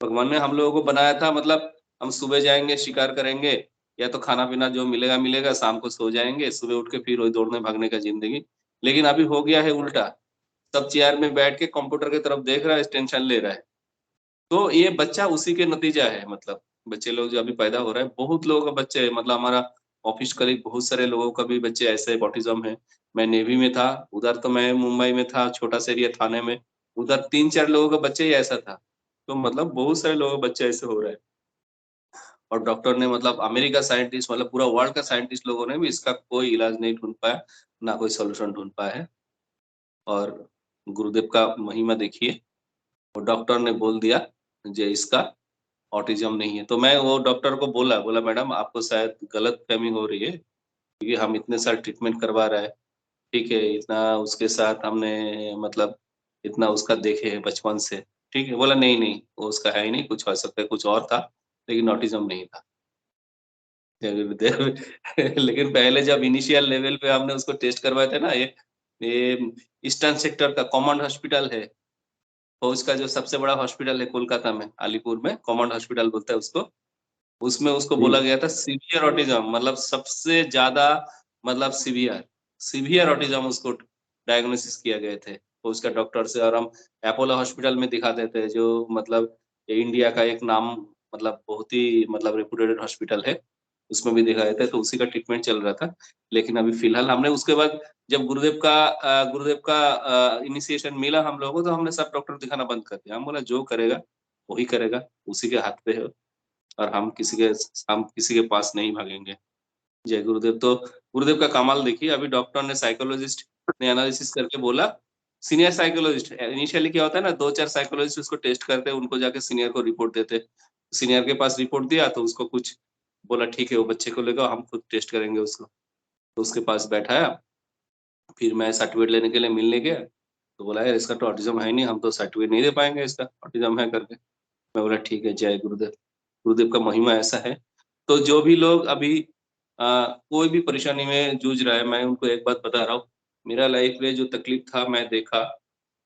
भगवान ने हम लोगों को बनाया था मतलब हम सुबह जाएँगे, शिकार करेंगे, या तो खाना-पीना जो मिलेगा, मिलेगा, शाम को सो जाएँगे, सुबह उठ के फिर वही दौड़ने-भागने का ज़िंदगी। लेकिन अभी हो गया है उल्टा, सब चेयर में बैठ के कंप्यूटर की तरफ देख रहा है, टेंशन ले रहा है। तो ये बच्चा उसी के नतीजा है, मतलब बच्चे लोग जो अभी पैदा हो रहे हैं, बहुत लोगों का बच्चे मतलब हमारा ऑफिस कलीग बहुत सारे लोगों का भी बच्चे ऐसे ऑटिज़्म है। मैं नेवी में था, उधर तो मैं मुंबई में था, छोटा-सा एरिया थाने में, उधर 3-4 लोगों का बच्चा ही ऐसा था। तो मतलब बहुत सारे लोगों का बच्चे ऐसे हो रहे हैं। और डॉक्टर ने मतलब अमेरिका साइंटिस्ट मतलब पूरा वर्ल्ड का साइंटिस्ट लोगों ने भी इसका कोई इलाज नहीं ढूँढ पाया, ना कोई सॉल्यूशन ढूँढ पाया है। और गुरुदेव का महिमा देखिए, वो डॉक्टर ने बोल दिया, जे इसका ऑटिज़्म नहीं है। तो मैं वो डॉक्टर को बोला मैडम आपको शायद गलतफ़हमी हो रही है, क्योंकि हम इतने सारे ट्रीटमेंट करवा रहे हैं, ठीक है? इतना उसके साथ हमने मतलब इतना उसका देखे हैं बचपन से, ठीक है? बोला नहीं, नहीं, वो उसका है ही नहीं, कुछ हो सकता है कुछ और था। लेकिन ऑटिज्म नहीं था। लेकिन पहले जब इनिशियल लेवल पे हमने उसको टेस्ट करवाए थे ना, ये ईस्टर्न सेक्टर का कमांड हॉस्पिटल है, फौज का जो सबसे बड़ा हॉस्पिटल है कोलकाता में, अलीपुर में कमांड हॉस्पिटल बोलता है उसको। उसमें उसको बोला गया था सीवियर ऑटिज्म, मतलब सबसे ज्यादा, मतलब सीवियर ऑटिज्म उसको डायग्नोसिस किया गए थे फौज का डॉक्टर से। और हम अपोलो हॉस्पिटल में दिखाते थे, जो मतलब इंडिया का एक नाम, मतलब बहुत ही मतलब रेपुटेड हॉस्पिटल है, उसमें भी दिखाए थे। तो उसी का ट्रीटमेंट चल रहा था। लेकिन अभी फिलहाल हमने उसके बाद जब गुरुदेव का इनिशिएशन मिला हम लोगों को, तो हमने सब डॉक्टर दिखाना बंद कर दिया। हम बोला जो करेगा वही करेगा, उसी के हाथ पे है, और हम किसी के पास नहीं भागेंगे। जय गुरुदेव। तो गुरुदेव का कमाल देखिए, अभी डॉक्टर ने, साइकोलॉजिस्ट ने एनालिसिस करके बोला, सीनियर साइकोलॉजिस्ट इनिशियली क्या होता है ना, 2-4 साइकोलॉजिस्ट उसको टेस्ट करते हैं, उनको जाके सीनियर को रिपोर्ट देते। सीनियर के पास रिपोर्ट दिया तो उसको कुछ बोला, ठीक है वो बच्चे को लेकर हम खुद टेस्ट करेंगे उसको। तो उसके पास बैठाया, फिर मैं सर्टिफिकेट लेने के लिए मिलने गया, तो बोला यार इसका तो ऑटिज्म है नहीं, हम तो सर्टिफिकेट नहीं दे पाएंगे इसका ऑटिज्म है करके। मैं बोला ठीक है, जय गुरुदेव। गुरुदेव का महिमा ऐसा है। तो जो भी लोग अभी कोई भी परेशानी में जूझ रहा है, मैं उनको एक बात बता रहा हूँ, मेरा लाइफ में जो तकलीफ था मैं देखा,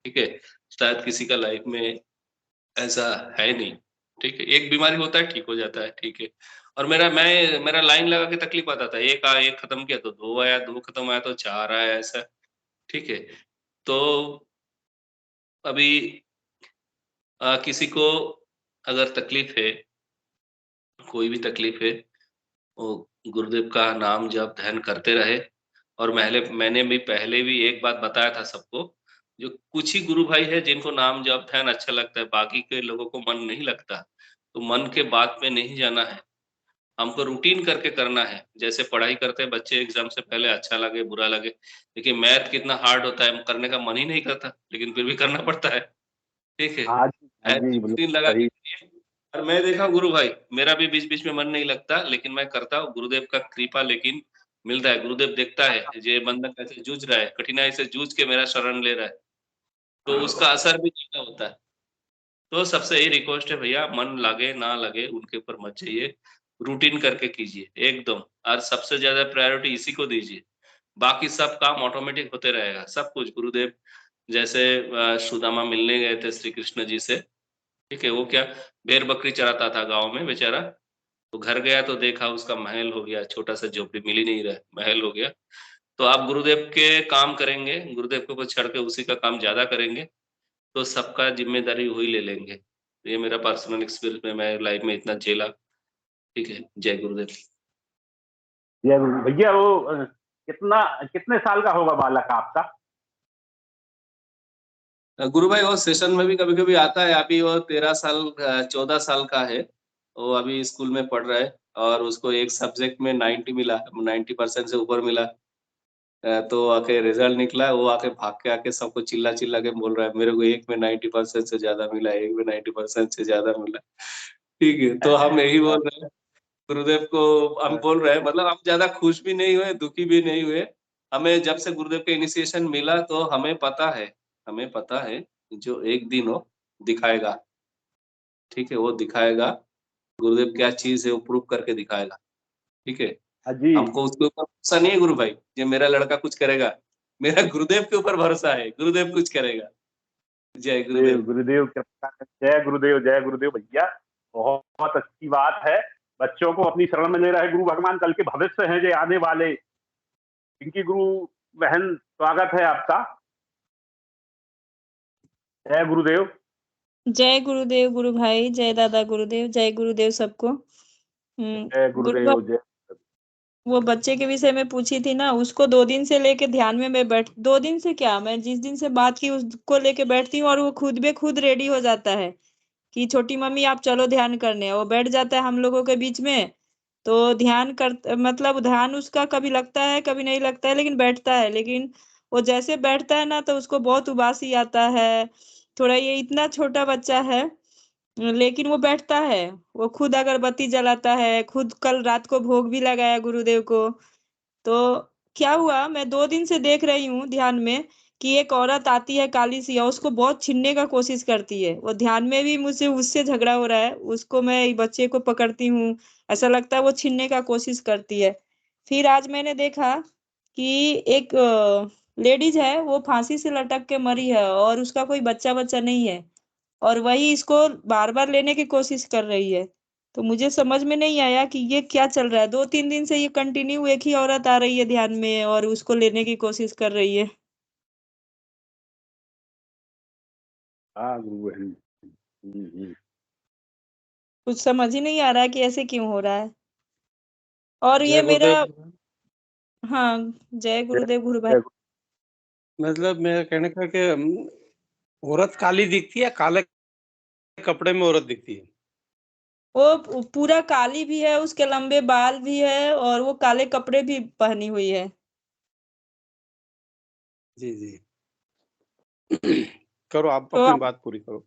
ठीक है, शायद किसी का लाइफ में ऐसा है नहीं, ठीक है। एक बीमारी होता है, ठीक हो जाता है, ठीक है। और मेरा लाइन लगा के तकलीफ आता था, एक खत्म किया तो 2 आया, 2 खत्म आया तो 4 आया, ऐसा, ठीक है। तो अभी किसी को अगर तकलीफ है, कोई भी तकलीफ है, वो गुरुदेव का नाम जप ध्यान करते रहे। और मैंने भी पहले भी एक बात बताया था सबको, जो कुछ ही गुरु भाई है जिनको नाम जप ध्यान अच्छा लगता है, बाकी के लोगों को मन नहीं लगता। तो मन के बात में नहीं जाना है, हमको रूटीन करके करना है। जैसे पढ़ाई करते हैं बच्चे एग्जाम से पहले, अच्छा लगे बुरा लगे, देखिए मैथ कितना हार्ड होता है, करने का मन ही नहीं करता, लेकिन फिर भी करना पड़ता है, ठीक है। हाँ जी, हाँ जी, ऐसे बिल्कुल रूटीन लगा के सही। करिए। और मैं देखा गुरु भाई, मेरा भी बीच बीच में मन नहीं लगता, लेकिन मैं करता हूँ, गुरुदेव का कृपा लेकिन मिलता है। गुरुदेव देखता है ये बंदा कैसे जूझ रहा है, कठिनाई से जूझ के मेरा शरण ले रहा है, तो उसका असर भी ज्यादा होता है। तो सबसे यही रिक्वेस्ट है भैया, मन लगे ना लगे उनके ऊपर मत जाइए, रूटीन करके कीजिए एकदम। और सबसे ज्यादा प्रायोरिटी इसी को दीजिए, बाकी सब काम ऑटोमेटिक होते रहेगा। सब कुछ गुरुदेव जैसे सुदामा मिलने गए थे श्री कृष्ण जी से, ठीक है, वो क्या भेड़ बकरी चराता था गांव में बेचारा, तो घर गया तो देखा उसका महल हो गया, छोटा सा झोपड़ी मिल ही नहीं रहा, महल हो गया। तो आप गुरुदेव के काम करेंगे, गुरुदेव के ऊपर चढ़ के उसी का काम ज्यादा करेंगे, तो सबका जिम्मेदारी वही ले लेंगे। तो ये मेरा पर्सनल एक्सपीरियंस में, मैं लाइफ में इतना झेला, ठीक है। जय गुरुदेव। ये भैया वो कितने साल का होगा बालक आपका? गुरु भाई वो सेशन में भी कभी कभी आता है, अभी वो 14 साल का है, वो अभी स्कूल में पढ़ रहा है, और उसको एक सब्जेक्ट में 90 मिला, 90% से ऊपर मिला। तो आके रिजल्ट निकला, वो आके भाग के आके सबको चिल्ला चिल्ला के बोल रहा है, मेरे को एक में 90% से ज्यादा मिला, एक में 90% से ज्यादा मिला, ठीक है। तो हम यही बोल रहे हैं गुरुदेव को, हम बोल रहे हैं, मतलब हम ज्यादा खुश भी नहीं हुए, दुखी भी नहीं हुए। हमें जब से गुरुदेव का इनिशिएशन मिला, तो हमें पता है जो एक दिन वो दिखाएगा, ठीक है, वो दिखाएगा। गुरुदेव क्या चीज है वो प्रूव करके दिखाएगा, ठीक है। हाँ जी, हमको उसके ऊपर भरोसा नहीं है गुरु भाई, ये मेरा लड़का कुछ करेगा, मेरा गुरुदेव के ऊपर भरोसा है, गुरुदेव कुछ करेगा। जय गुरुदेव गुरुदेव। गुरुदेव कृपा करें। जय गुरुदेव भैया, बहुत अच्छी बात है। बच्चों को अपनी शरण में ले रहे गुरु भगवान, कल के भविष्य हैं जो आने वाले। इनकी गुरु बहन, स्वागत है आपका। जय गुरुदेव। जय गुरुदेव गुरु भाई, जय दादा गुरुदेव, जय गुरुदेव सबको। जय गुरु भाई, गुरुदेव। जय वो बच्चे के विषय में पूछी थी ना, उसको 2 दिन से लेके ध्यान में मैं बैठ 2 दिन से क्या, मैं जिस दिन से बात की उसको लेके बैठती हूँ, और वो खुद बे खुद रेडी हो जाता है कि छोटी मम्मी आप चलो ध्यान करने। वो बैठ जाता है हम लोगों के बीच में, तो ध्यान कर मतलब ध्यान उसका कभी लगता है कभी नहीं लगता है, लेकिन बैठता है। लेकिन वो जैसे बैठता है ना, तो उसको बहुत उबासी आता है थोड़ा। ये इतना छोटा बच्चा है, लेकिन वो बैठता है। वो खुद अगरबत्ती जलाता है, खुद कल रात को भोग भी लगाया गुरुदेव को। तो क्या हुआ, मैं 2 दिन से देख रही हूँ ध्यान में कि एक औरत आती है काली सी और उसको बहुत छीनने का कोशिश करती है। वो ध्यान में भी मुझसे उससे झगड़ा हो रहा है, उसको मैं बच्चे को पकड़ती हूँ, ऐसा लगता है वो छीनने का कोशिश करती है। फिर आज मैंने देखा कि एक लेडीज है, वो फांसी से लटक के मरी है और उसका कोई बच्चा बच्चा नहीं है, और वही इसको बार बार लेने की कोशिश कर रही है। तो मुझे समझ में नहीं आया कि ये क्या चल रहा है। 2-3 दिन से ये कंटिन्यू एक ही औरत आ रही है ध्यान में और उसको लेने की कोशिश कर रही है। हाँ गुरु बहन। कुछ समझ ही नहीं आ रहा है कि ऐसे क्यों हो रहा है। और ये जय मेरा, गुरुदेव। हाँ, जय गुरुदेव गुरु भाई। जय मतलब मेरा कहने का कि औरत काली दिखती है, काले कपड़े में औरत दिखती है। वो पूरा काली भी है, उसके लंबे बाल भी है और वो काले कपड़े भी पहनी हुई है। जी जी। करो, आप तो अपनी बात पूरी करो।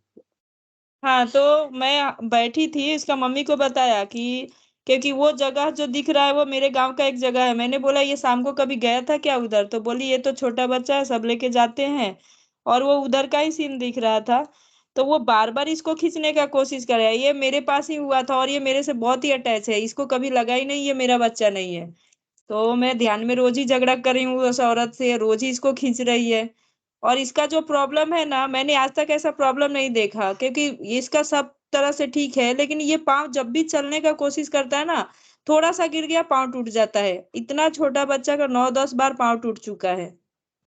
हाँ, तो मैं बैठी थी, इसका मम्मी को बताया कि क्योंकि वो जगह जो दिख रहा है वो मेरे गांव का एक जगह है। मैंने बोला ये शाम को कभी गया था क्या उधर? तो बोली ये तो छोटा बच्चा है, सब लेके जाते हैं, और वो उधर का ही सीन दिख रहा था। तो वो बार बार इसको खींचने का कोशिश कर रहा है। ये मेरे पास ही हुआ था और ये मेरे से बहुत ही अटैच है, इसको कभी लगा ही नहीं ये मेरा बच्चा नहीं है। तो मैं ध्यान में रोज ही झगड़ा कर रही हूँ उस औरत से, रोज ही इसको खींच रही है। और इसका जो प्रॉब्लम है ना, मैंने आज तक ऐसा प्रॉब्लम नहीं देखा, क्योंकि इसका सब तरह से ठीक है, लेकिन ये पाँव जब भी चलने का कोशिश करता है ना, थोड़ा सा गिर गया पाँव टूट जाता है। इतना छोटा बच्चा का 9-10 बार पाँव टूट चुका है।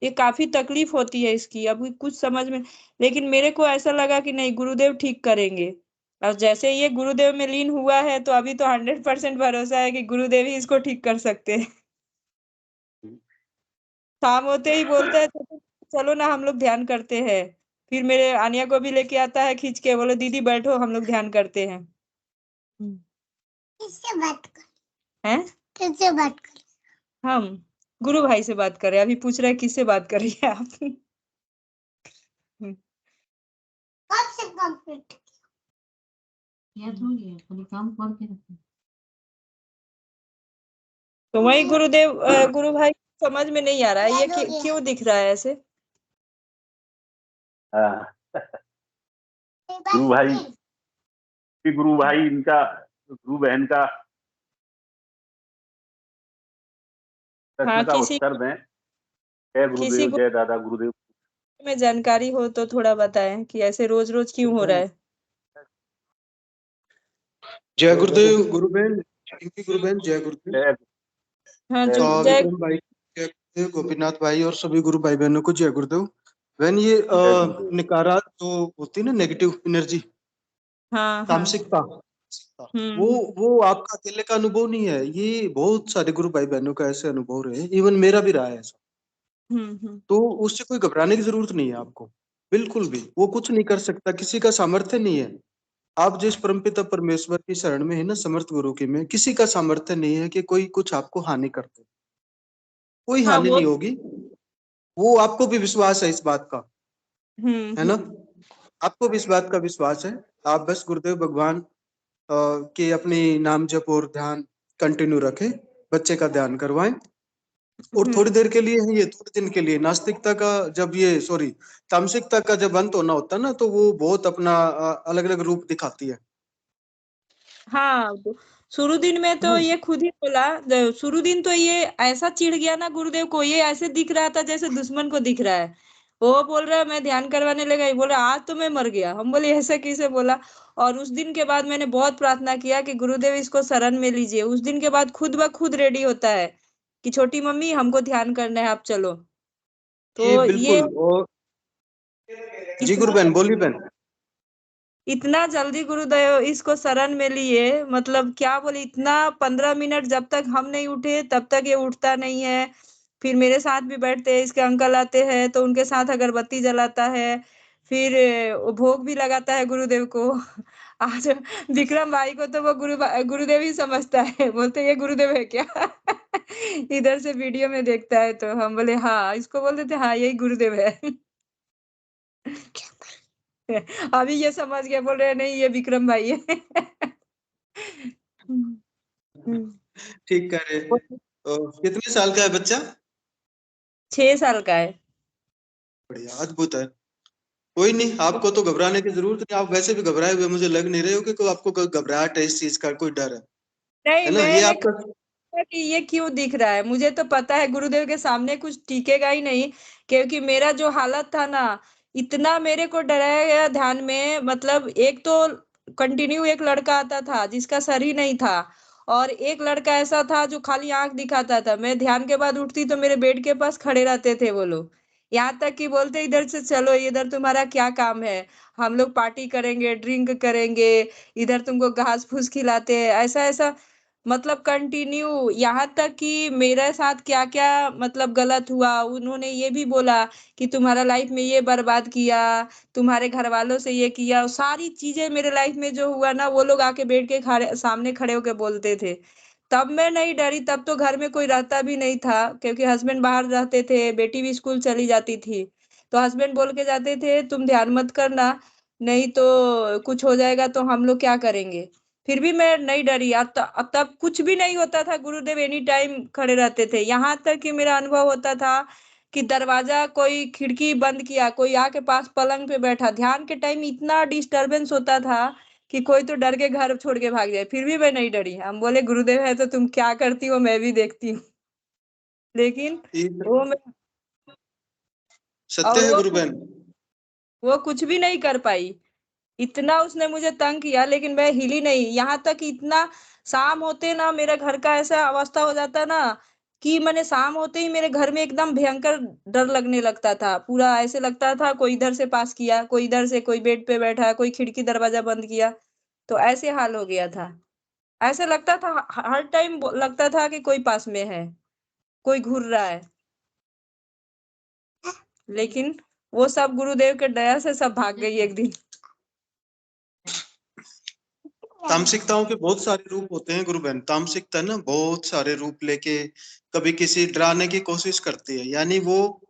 ये काफी तकलीफ होती है इसकी, अभी कुछ समझ में, लेकिन मेरे को ऐसा लगा कि नहीं, गुरुदेव ठीक करेंगे। और जैसे ये गुरुदेव में लीन हुआ है तो अभी तो 100% भरोसा है कि गुरुदेव ही इसको ठीक कर सकते हैं। शाम होते ही बोलता है चलो चलो ना हम लोग ध्यान करते हैं। फिर मेरे आनिया को भी लेके आता है खींच के, बोले दीदी बैठो हम लोग ध्यान करते हैं। किससे बात कर? हैं? किससे बात कर? हम गुरु भाई से बात कर रहे हैं। अभी पूछ रहे हैं किससे बात कर रही है आप? कब से कंप्लीट? या थोड़ी है, खाली काम करके रखो। तो वही गुरुदेव गुरु भाई समझ में नहीं आ रहा है ये क्यों दिख रहा है ऐसे। हाँ। गुरु भाई इनका, गुरु बहन का प्रश्न हाँ, का किसी उत्तर दें। जय किसी गुरुदेव, को जय दादा गुरुदेव। में जानकारी हो तो थोड़ा बताएं कि ऐसे रोज रोज क्यों हो रहा है। जय गुरुदेव गुरुबेन, गुरुबेन जय गुरुदेव। जय हाँ जय जो गुरुदेव। जय विक्रम भाई जय गुरुदेव, गोपीनाथ भाई और सभी गुरु भाई बहनों को जय गुरुदेव। बहन ये जय गुरुदेव। नकारात जो होती है ना, नेगेटिव एनर्जी, हाँ हाँ तामसिकता, वो हम्म वो आपका अकेले का अनुभव नहीं है, ये बहुत सारे गुरु भाई बहनों का ऐसे अनुभव रहे, इवन मेरा भी रहा है ऐसा। हम्म। तो उससे कोई घबराने की जरूरत नहीं है आपको, बिल्कुल भी। वो कुछ नहीं कर सकता, किसी का सामर्थ्य नहीं है। आप जिस परमपिता परमेश्वर की शरण में है ना, समर्थ गुरु की में, किसी का सामर्थ्य नहीं है कि कोई कुछ आपको हानि कर दे। कोई हाँ हानि वो नहीं होगी। वो आपको भी विश्वास है इस बात का, है ना? हम्म। आपको भी इस बात का विश्वास है। आप बस गुरुदेव भगवान के अपनी नाम जप और ध्यान कंटिन्यू रखें, बच्चे का ध्यान करवाएं, और थोड़ी देर के लिए ही, ये थोड़े दिन के लिए। नास्तिकता का जब ये सॉरी तामसिकता का जब अंत होना होता है ना, तो वो बहुत अपना अलग अलग रूप दिखाती है। हाँ, तो शुरू दिन में तो ये खुद ही बोला, शुरू दिन तो ये ऐसा चिढ़ गया ना गुरुदेव को, ये ऐसे दिख रहा था जैसे दुश्मन को दिख रहा है। वो बोल रहा है मैं ध्यान करवाने लगा, ये बोल रहा आज तो मैं मर गया। हम बोले ऐसा किसे बोला? और उस दिन के बाद मैंने बहुत प्रार्थना किया कि गुरुदेव इसको शरण में लीजिए। उस दिन के बाद खुद ब खुद रेडी होता है कि छोटी मम्मी हमको ध्यान करना है, आप चलो। जी तो ये बिल्कुल। और जी गुरु इतना बहन, बोली बहन। इतना जल्दी गुरुदेव इसको शरण में लिए, मतलब क्या बोले, इतना 15 मिनट जब तक हम नहीं उठे तब तक ये उठता नहीं है। फिर मेरे साथ भी बैठते हैं, इसके अंकल आते हैं तो उनके साथ अगरबत्ती जलाता है। फिर वो भोग भी लगाता है गुरुदेव को। आज विक्रम भाई को तो वो गुरुदेव ही समझता है, बोलते ये गुरुदेव है क्या? इधर से वीडियो में देखता है तो हम बोले हाँ, इसको बोलते थे हाँ यही गुरुदेव है। अभी ये समझ गया, बोल रहे नहीं ये विक्रम भाई है। ठीक कह रहे। तो कितने साल का है बच्चा? 6 साल का है। बढ़िया, अद्भुत है। कोई नहीं, आपको तो घबराने की जरूरत नहीं, आप वैसे भी घबराए हुए मुझे लग नहीं रहे हो कि कोई आपको कोई घबराहट है, इस चीज का कोई डर नहीं, है ना? ये मैंने आपका कहा कि ये क्यों दिख रहा है, मुझे तो पता है गुरुदेव के सामने कुछ टिकेगा ही नहीं, क्योंकि मेरा जो हालत था ना, इतना मेरे को डराया गया ध्यान में। मतलब एक तो कंटिन्यू एक लड़का आता था जिसका सर ही नहीं था, और एक लड़का ऐसा था जो खाली आंख दिखाता था। मैं ध्यान के बाद उठती तो मेरे बेड के पास खड़े रहते थे वो लोग, यहाँ तक कि बोलते इधर से चलो, इधर तुम्हारा क्या काम है, हम लोग पार्टी करेंगे, ड्रिंक करेंगे, इधर तुमको घास फूस खिलाते हैं, ऐसा ऐसा। मतलब कंटिन्यू, यहाँ तक कि मेरे साथ क्या क्या मतलब गलत हुआ, उन्होंने ये भी बोला कि तुम्हारा लाइफ में ये बर्बाद किया, तुम्हारे घर वालों से ये किया, सारी चीजें मेरे लाइफ में जो हुआ ना, वो लोग आके बैठ के सामने खड़े होके बोलते थे। तब मैं नहीं डरी, तब तो घर में कोई रहता भी नहीं था, क्योंकि हस्बैंड बाहर रहते थे, बेटी भी स्कूल चली जाती थी। तो हस्बैंड बोल के जाते थे तुम ध्यान मत करना, नहीं तो कुछ हो जाएगा तो हम लोग क्या करेंगे। फिर भी मैं नहीं डरी। अब तब कुछ भी नहीं होता था, गुरुदेव एनी टाइम खड़े रहते थे। यहाँ तक कि मेरा अनुभव होता था कि दरवाजा, कोई खिड़की बंद किया, कोई आके पास पलंग पे बैठा, ध्यान के टाइम इतना डिस्टरबेंस होता था कि कोई तो डर के घर छोड़ के भाग जाए, फिर भी मैं नहीं डरी। हम बोले गुरुदेव है तो तुम क्या करती हो, मैं भी देखती हूँ। लेकिन ये वो मैं, सत्य और है गुरु बहन। वो कुछ भी नहीं कर पाई। इतना उसने मुझे तंग किया, लेकिन मैं हिली नहीं। यहाँ तक इतना, शाम होते ना मेरे घर का ऐसा अवस्था हो जाता ना कि मैंने शाम होते ही मेरे घर में एकदम भयंकर डर लगने लगता था। पूरा ऐसे लगता था कोई इधर से पास किया, कोई इधर से, कोई बेड पे बैठा, कोई खिड़की दरवाजा बंद किया, तो ऐसे हाल हो गया था। ऐसे लगता था हर टाइम, लगता था कि कोई पास में है, कोई घूर रहा है। लेकिन वो सब गुरुदेव के दया से सब भाग गई एक दिन। तामसिकताओं के बहुत सारे रूप होते हैं गुरु बहन। तामसिकता ना बहुत सारे रूप लेके कभी किसी डराने की कोशिश करती है, यानी वो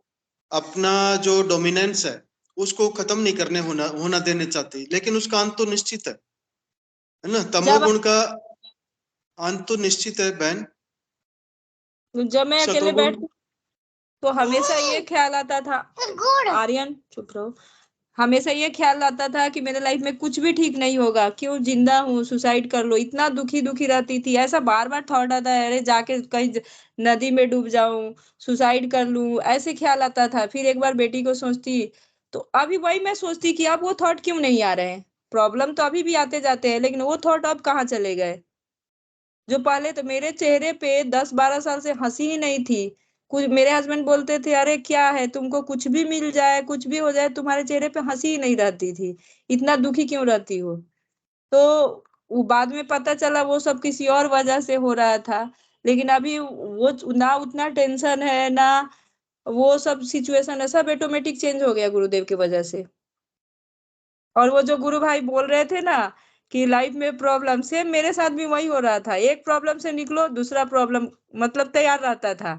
अपना जो डोमिनेंस है उसको खत्म नहीं करने होना देने चाहती, लेकिन उसका अंत तो निश्चित है ना? तमोगुण का अंत तो निश्चित है बहन। जब मैं अकेले सतोगुण बैठ तो हमेशा ये ख्याल आता था, आर्यन चुप रहो, हमेशा ये ख्याल आता था कि मेरे लाइफ में कुछ भी ठीक नहीं होगा, क्यों जिंदा हूँ, सुसाइड कर लो। इतना दुखी दुखी रहती थी, ऐसा बार बार थॉट आता है, अरे जाके कहीं नदी में डूब जाऊं, सुसाइड कर लूं, ऐसे ख्याल आता था। फिर एक बार बेटी को सोचती, तो अभी वही मैं सोचती कि अब वो थॉट क्यों नहीं आ रहे हैं। प्रॉब्लम तो अभी भी आते जाते हैं, लेकिन वो थॉट अब कहाँ चले गए। जो पहले तो मेरे चेहरे पे 10-12 साल से हंसी ही नहीं थी। कुछ मेरे हस्बैंड बोलते थे अरे क्या है तुमको, कुछ भी मिल जाए, कुछ भी हो जाए, तुम्हारे चेहरे पे हंसी ही नहीं रहती थी, इतना दुखी क्यों रहती हो। तो वो बाद में पता चला वो सब किसी और वजह से हो रहा था। लेकिन अभी वो ना उतना टेंशन है ना वो सब सिचुएशन है, सब ऑटोमेटिक चेंज हो गया गुरुदेव की वजह से। और वो जो गुरु भाई बोल रहे थे ना कि लाइफ में प्रॉब्लम, सेम मेरे साथ भी वही हो रहा था। एक प्रॉब्लम से निकलो दूसरा प्रॉब्लम मतलब तैयार रहता था,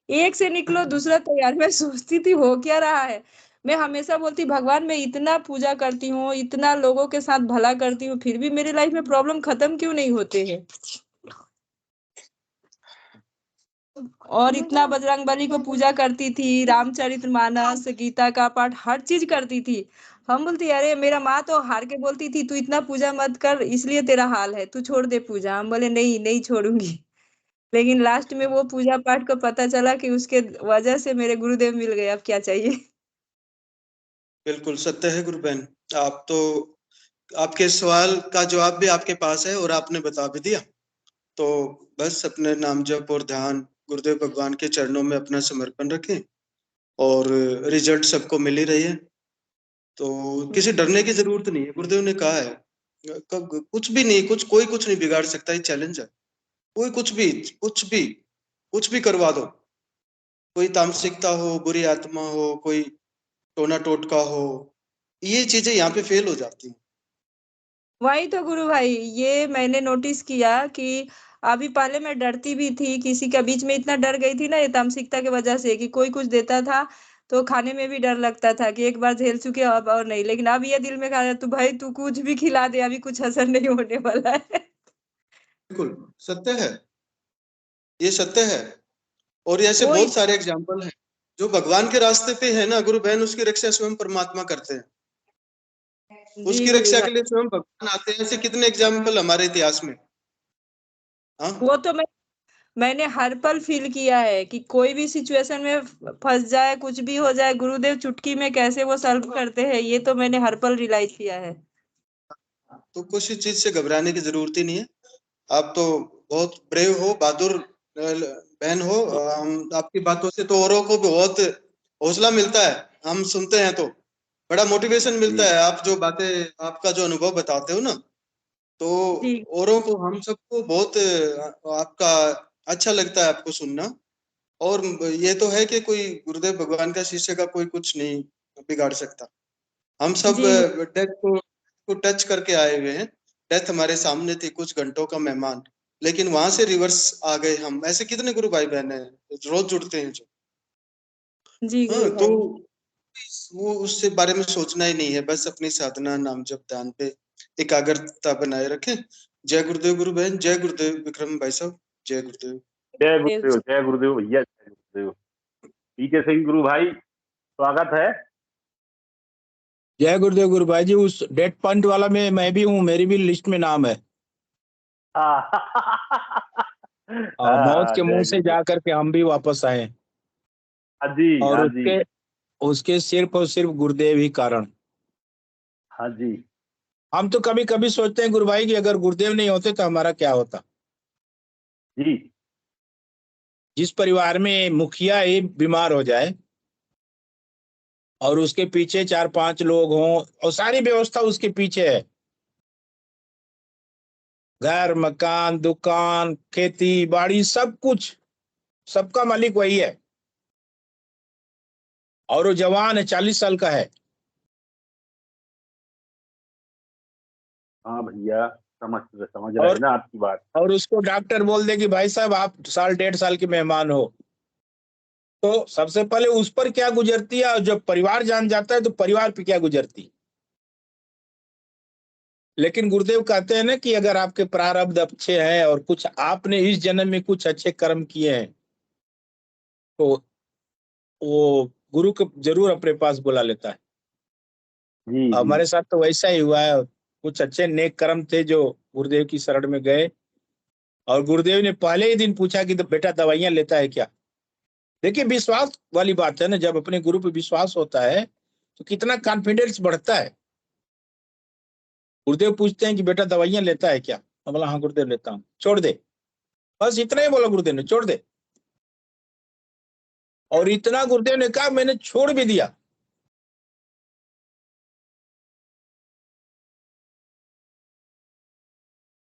एक से निकलो दूसरा तैयार। मैं सोचती थी हो क्या रहा है। मैं हमेशा बोलती भगवान मैं इतना पूजा करती हूँ, इतना लोगों के साथ भला करती हूँ, फिर भी मेरे लाइफ में प्रॉब्लम खत्म क्यों नहीं होते हैं। और इतना बजरंगबली को पूजा करती थी, रामचरितमानस, गीता का पाठ, हर चीज करती थी। हम बोलती अरे, मेरा माँ तो हार के बोलती थी तू इतना पूजा मत कर, इसलिए तेरा हाल है, तू छोड़ दे पूजा। हम बोले नहीं नहीं छोड़ूंगी। लेकिन लास्ट में वो पूजा पाठ को पता चला कि उसके वजह से मेरे गुरुदेव मिल गए, अब क्या चाहिए। बिल्कुल सत्य है गुरु बहन। आप तो, आपके सवाल का जवाब भी आपके पास है और आपने बता भी दिया। तो बस अपने नाम जप और ध्यान गुरुदेव भगवान के चरणों में अपना समर्पण रखें और रिजल्ट सबको मिल ही रही है। तो किसी डरने की जरूरत नहीं है। गुरुदेव ने कहा है कुछ भी नहीं, कोई कुछ नहीं बिगाड़ सकता, ये चैलेंज है। कोई कुछ भी करवा दो, कोई तामसिकता हो, बुरी आत्मा हो, कोई टोना टोटका हो, ये चीजें यहाँ पे फेल हो जाती हैं। वही तो गुरु भाई, ये मैंने नोटिस किया कि अभी पहले मैं डरती भी थी किसी के बीच में, इतना डर गई थी ना ये तामसिकता की वजह से कि कोई कुछ देता था तो खाने में भी डर लगता था कि एक बार झेल चुके अब और नहीं। लेकिन अब ये दिल में कहा तू भाई तू कुछ भी खिला दे, अभी कुछ असर नहीं होने वाला है। बिल्कुल सत्य है, ये सत्य है। और ऐसे वो बहुत सारे एग्जाम्पल हैं। जो भगवान के रास्ते पे है ना गुरु बहन, उसकी रक्षा स्वयं परमात्मा करते हैं। जी उसकी गुरु रक्षा भाई। के लिए स्वयं भगवान आते हैं। ऐसे कितने एग्जाम्पल हमारे इतिहास में। हाँ, वो तो मैंने हर पल फील किया है कि कोई भी सिचुएशन में फंस जाए, कुछ भी हो जाए, गुरुदेव चुटकी में कैसे वो सॉल्व करते हैं, ये तो मैंने हर पल रियलाइज किया है। तो किसी चीज से घबराने की जरूरत ही नहीं है। आप तो बहुत ब्रेव हो, बहादुर बहन हो। हम आपकी बातों से तो औरों को बहुत हौसला मिलता है। हम सुनते हैं तो बड़ा मोटिवेशन मिलता है। आप जो बातें, आपका जो अनुभव बताते हो ना, तो जी औरों को, हम सबको बहुत आपका अच्छा लगता है आपको सुनना। और ये तो है कि कोई गुरुदेव भगवान का शिष्य का कोई कुछ नहीं बिगाड़ सकता। हम सब जी डेथ को टच करके आए हुए हैं। डेथ हमारे सामने थी, कुछ घंटों का मेहमान, लेकिन वहां से रिवर्स आ गए हम। ऐसे कितने गुरु भाई बहन हैं रोज जुड़ते हैं जो। जी हाँ, गुरु तो भाई। वो उससे बारे में सोचना ही नहीं है। बस अपनी साधना, नाम जप, ध्यान पे एकाग्रता बनाए रखें। जय गुरुदेव गुरु बहन, जय गुरुदेव विक्रम भाई साहब, जय गुरुदेव। जय गुरुदेव, जय गुरुदेव भैया, जय गुरुदेव। पीके सिंह गुरु भाई, स्वागत है। जय गुरुदेव गुरु भाई जी। उस डेट पॉइंट वाला में मैं भी हूँ, मेरी भी लिस्ट में नाम है। मौत के मुंह जय से गुरुदेव। जा करके हम भी वापस आए। हाँ जी, और हाँ जी, उसके सिर्फ और सिर्फ गुरुदेव ही कारण। हाँ जी, हम तो कभी कभी सोचते हैं गुरु भाई कि अगर गुरुदेव नहीं होते तो हमारा क्या होता। जी, जिस परिवार में मुखिया ही बीमार हो जाए और उसके पीछे 4-5 लोग हों और सारी व्यवस्था उसके पीछे है, घर मकान दुकान खेती बाड़ी सब कुछ, सबका मालिक वही है, और वो जवान है, 40 साल का है। हाँ भैया, समझ रहे हैं ना आपकी बात। और उसको डॉक्टर बोल दे कि भाई साहब आप 1.5 साल के मेहमान हो, तो सबसे पहले उस पर क्या गुजरती है, और जब परिवार जान जाता है तो परिवार पे क्या गुजरती। लेकिन गुरुदेव कहते हैं ना कि अगर आपके प्रारब्ध अच्छे हैं और कुछ आपने इस जन्म में कुछ अच्छे कर्म किए हैं तो वो गुरु को जरूर अपने पास बुला लेता है। जी जी, हमारे साथ तो वैसा ही हुआ है। कुछ अच्छे नेक कर्म थे जो गुरुदेव की शरण में गए, और गुरुदेव ने पहले ही दिन पूछा कि बेटा दवाइयां लेता है क्या। देखिए विश्वास वाली बात है ना, जब अपने गुरु पे विश्वास होता है तो कितना कॉन्फिडेंस बढ़ता है। गुरुदेव पूछते हैं कि बेटा दवाइयां लेता है क्या, मैं बोला हाँ गुरुदेव लेता हूँ, छोड़ दे। बस इतना ही बोला गुरुदेव ने, छोड़ दे। और इतना गुरुदेव ने कहा, मैंने छोड़ भी दिया।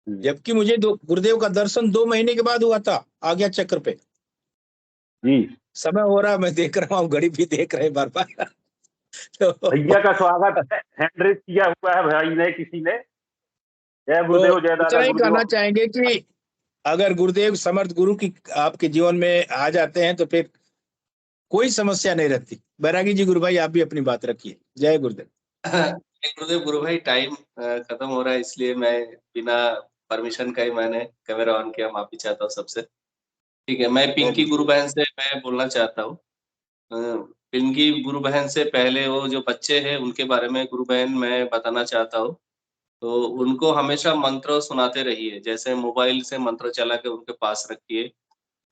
जबकि मुझे गुरुदेव का दर्शन 2 महीने के बाद हुआ था, आ गया चक्र पे। जी, समय हो रहा, मैं देख रहा हूँ, घड़ी भी देख रहे बार बार। भैया का स्वागत है। हैंड किया हुआ है भाई ने, किसी ने। जय गुरुदेव, जय दादा इतना ही गुरुदेव। कहना चाहेंगे कि अगर गुरुदेव समर्थ गुरु की आपके जीवन में आ जाते हैं तो फिर कोई समस्या नहीं रहती। बैरागी जी गुरु भाई आप भी अपनी बात रखिए। जय गुरुदेव। जय गुरुदेव गुरु भाई। टाइम खत्म हो रहा है, इसलिए मैं बिना परमिशन का ही मैंने कैमरा ऑन किया। माफी चाहता हूँ सबसे। ठीक है, मैं पिंकी गुरु बहन से मैं बोलना चाहता हूँ। पिंकी गुरु बहन से पहले वो जो बच्चे हैं उनके बारे में गुरु बहन मैं बताना चाहता हूँ। तो उनको हमेशा मंत्र सुनाते रहिए, जैसे मोबाइल से मंत्र चला के उनके पास रखिए।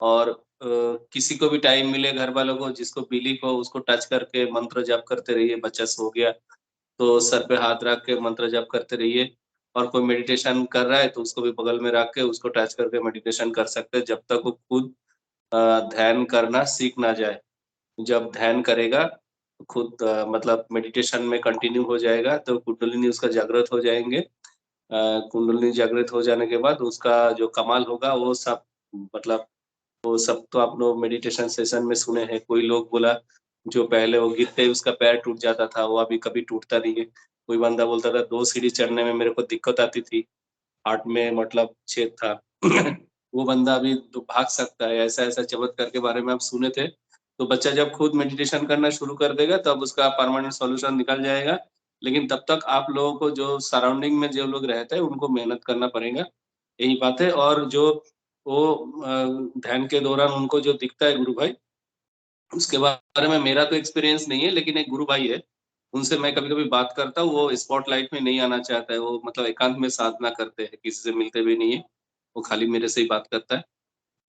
और किसी को भी टाइम मिले, घर वालों को जिसको बिलीफ हो उसको टच करके मंत्र जप करते रहिए। बच्चा सो गया तो सर पे हाथ रख के मंत्र जप करते रहिए। और कोई मेडिटेशन कर रहा है तो उसको भी बगल में रख के उसको टच करके मेडिटेशन कर सकते हैं, जब तक वो खुद ध्यान करना सीख ना जाए। जब ध्यान करेगा खुद मतलब मेडिटेशन में कंटिन्यू हो जाएगा तो कुंडलिनी उसका जागृत हो जाएंगे। कुंडलिनी जागृत हो जाने के बाद उसका जो कमाल होगा वो सब मतलब वो सब तो आप लोग मेडिटेशन सेशन में सुने हैं। कोई लोग बोला जो पहले वो गिरते ही उसका पैर टूट जाता था, वो अभी कभी टूटता नहीं है। कोई बंदा बोलता था 2 सीढ़ी चढ़ने में मेरे को दिक्कत आती थी, हार्ट में मतलब छेद था। वो बंदा अभी तो भाग सकता है। ऐसा ऐसा चमत्कार के बारे में आप सुने थे। तो बच्चा जब खुद मेडिटेशन करना शुरू कर देगा तब उसका परमानेंट सॉल्यूशन निकल जाएगा। लेकिन तब तक आप लोगों को जो सराउंडिंग में जो लोग रहते हैं उनको मेहनत करना पड़ेगा, यही बात है। और जो वो ध्यान के दौरान उनको जो दिखता है गुरु भाई, उसके बारे में मेरा तो एक्सपीरियंस नहीं है, लेकिन एक गुरु भाई है, उनसे मैं कभी कभी बात करता हूँ। वो स्पॉटलाइट में नहीं आना चाहता है, वो मतलब एकांत में साधना करते हैं, किसी से मिलते भी नहीं है, वो खाली मेरे से ही बात करता है।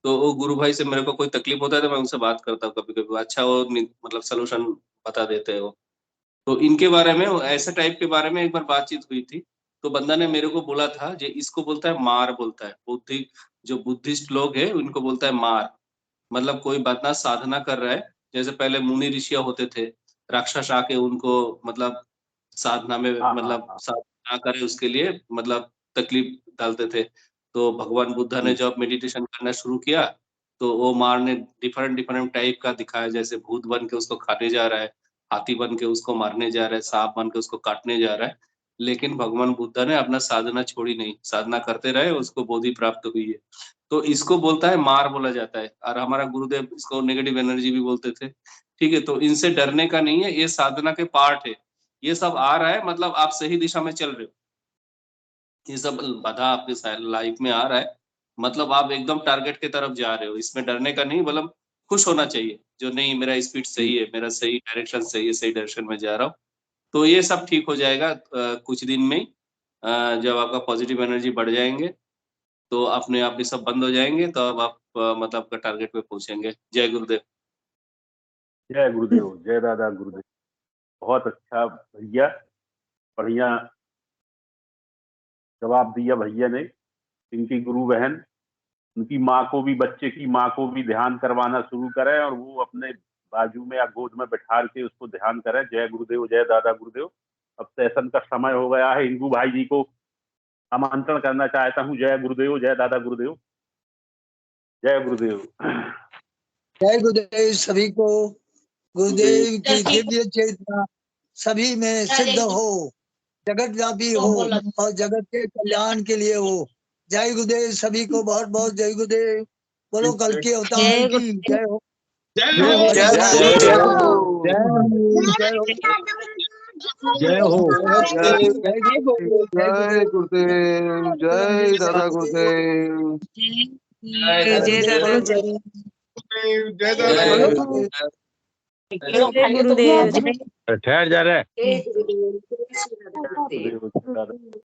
तो वो गुरु भाई से मेरे को कोई तकलीफ होता है तो मैं उनसे बात करता हूँ कभी कभी, अच्छा वो मतलब सोल्यूशन बता देते हैं वो। तो इनके बारे में, ऐसे टाइप के बारे में एक बार बातचीत हुई थी, तो बंदा ने मेरे को बोला था, जे इसको बोलता है मार, बोलता है बुद्धि, जो बुद्धिस्ट लोग है उनको बोलता है मार। मतलब कोई बंदा साधना कर रहा है, जैसे पहले मुनि ऋषियां होते थे, राक्षस आके उनको मतलब साधना में हाँ हाँ मतलब हाँ। साधना करे उसके लिए मतलब तकलीफ डालते थे। तो भगवान बुद्धा ने जब मेडिटेशन करना शुरू किया, तो वो मार ने डिफरेंट डिफरेंट टाइप का दिखाया, जैसे भूत बन के उसको खाने जा रहा है, हाथी बन के उसको मारने जा रहा है, सांप बन के उसको काटने जा रहा है। लेकिन भगवान बुद्धा ने अपना साधना छोड़ी नहीं, साधना करते रहे, उसको बोधि प्राप्त हुई है। तो इसको बोलता है मार बोला जाता है, और हमारा गुरुदेव इसको नेगेटिव एनर्जी भी बोलते थे। ठीक है, तो इनसे डरने का नहीं है, ये साधना के पार्ट है। ये सब आ रहा है, मतलब आप सही दिशा में चल रहे हो। ये सब बाधा आपके लाइफ में आ रहा है, मतलब आप एकदम टारगेट की तरफ जा रहे हो, इसमें डरने का नहीं, मतलब खुश होना चाहिए, जो नहीं मेरा स्पीड सही है, मेरा सही डायरेक्शन सही है, सही डायरेक्शन में जा रहा हूँ। तो ये सब ठीक हो जाएगा कुछ दिन में ही। जब आपका पॉजिटिव एनर्जी बढ़ जाएंगे, तो अपने आप ये सब बंद हो जाएंगे, तो अब आप मतलब आपका टारगेट पे पहुंचेंगे। जय गुरुदेव। जय गुरुदेव, जय दादा गुरुदेव। बहुत अच्छा भैया, बढ़िया जवाब दिया भैया ने। इनकी गुरु बहन, उनकी माँ को भी, बच्चे की माँ को भी ध्यान करवाना शुरू करें, और वो अपने बाजू में या गोद में बैठा के उसको ध्यान करें। जय गुरुदेव, जय दादा गुरुदेव। अब सेशन का समय हो गया है, इंदू भाई जी को आमंत्रण करना चाहता हूँ। जय गुरुदेव, जय दादा गुरुदेव, जय गुरुदेव। जय गुरुदेव सभी को। गुरुदेव की दिव्य चेतना सभी में सिद्ध हो, जगत व्यापी हो और जगत के कल्याण के लिए हो। जय गुरुदेव सभी को, बहुत बहुत जय गुरुदेव। बोलो कल के अवतार की जय हो। जय हो, जय जय हो, हो, जय हो, जय हो, जय हो। जय गुरुदेव, जय गुरुदेव, जय दादा गुरुदेव। जय दादा जय जय दादा। जय गुरुदेव। ठहर जा रहा है। जय गुरुदेव, जय श्री राधे। गुरुदेव, दादा।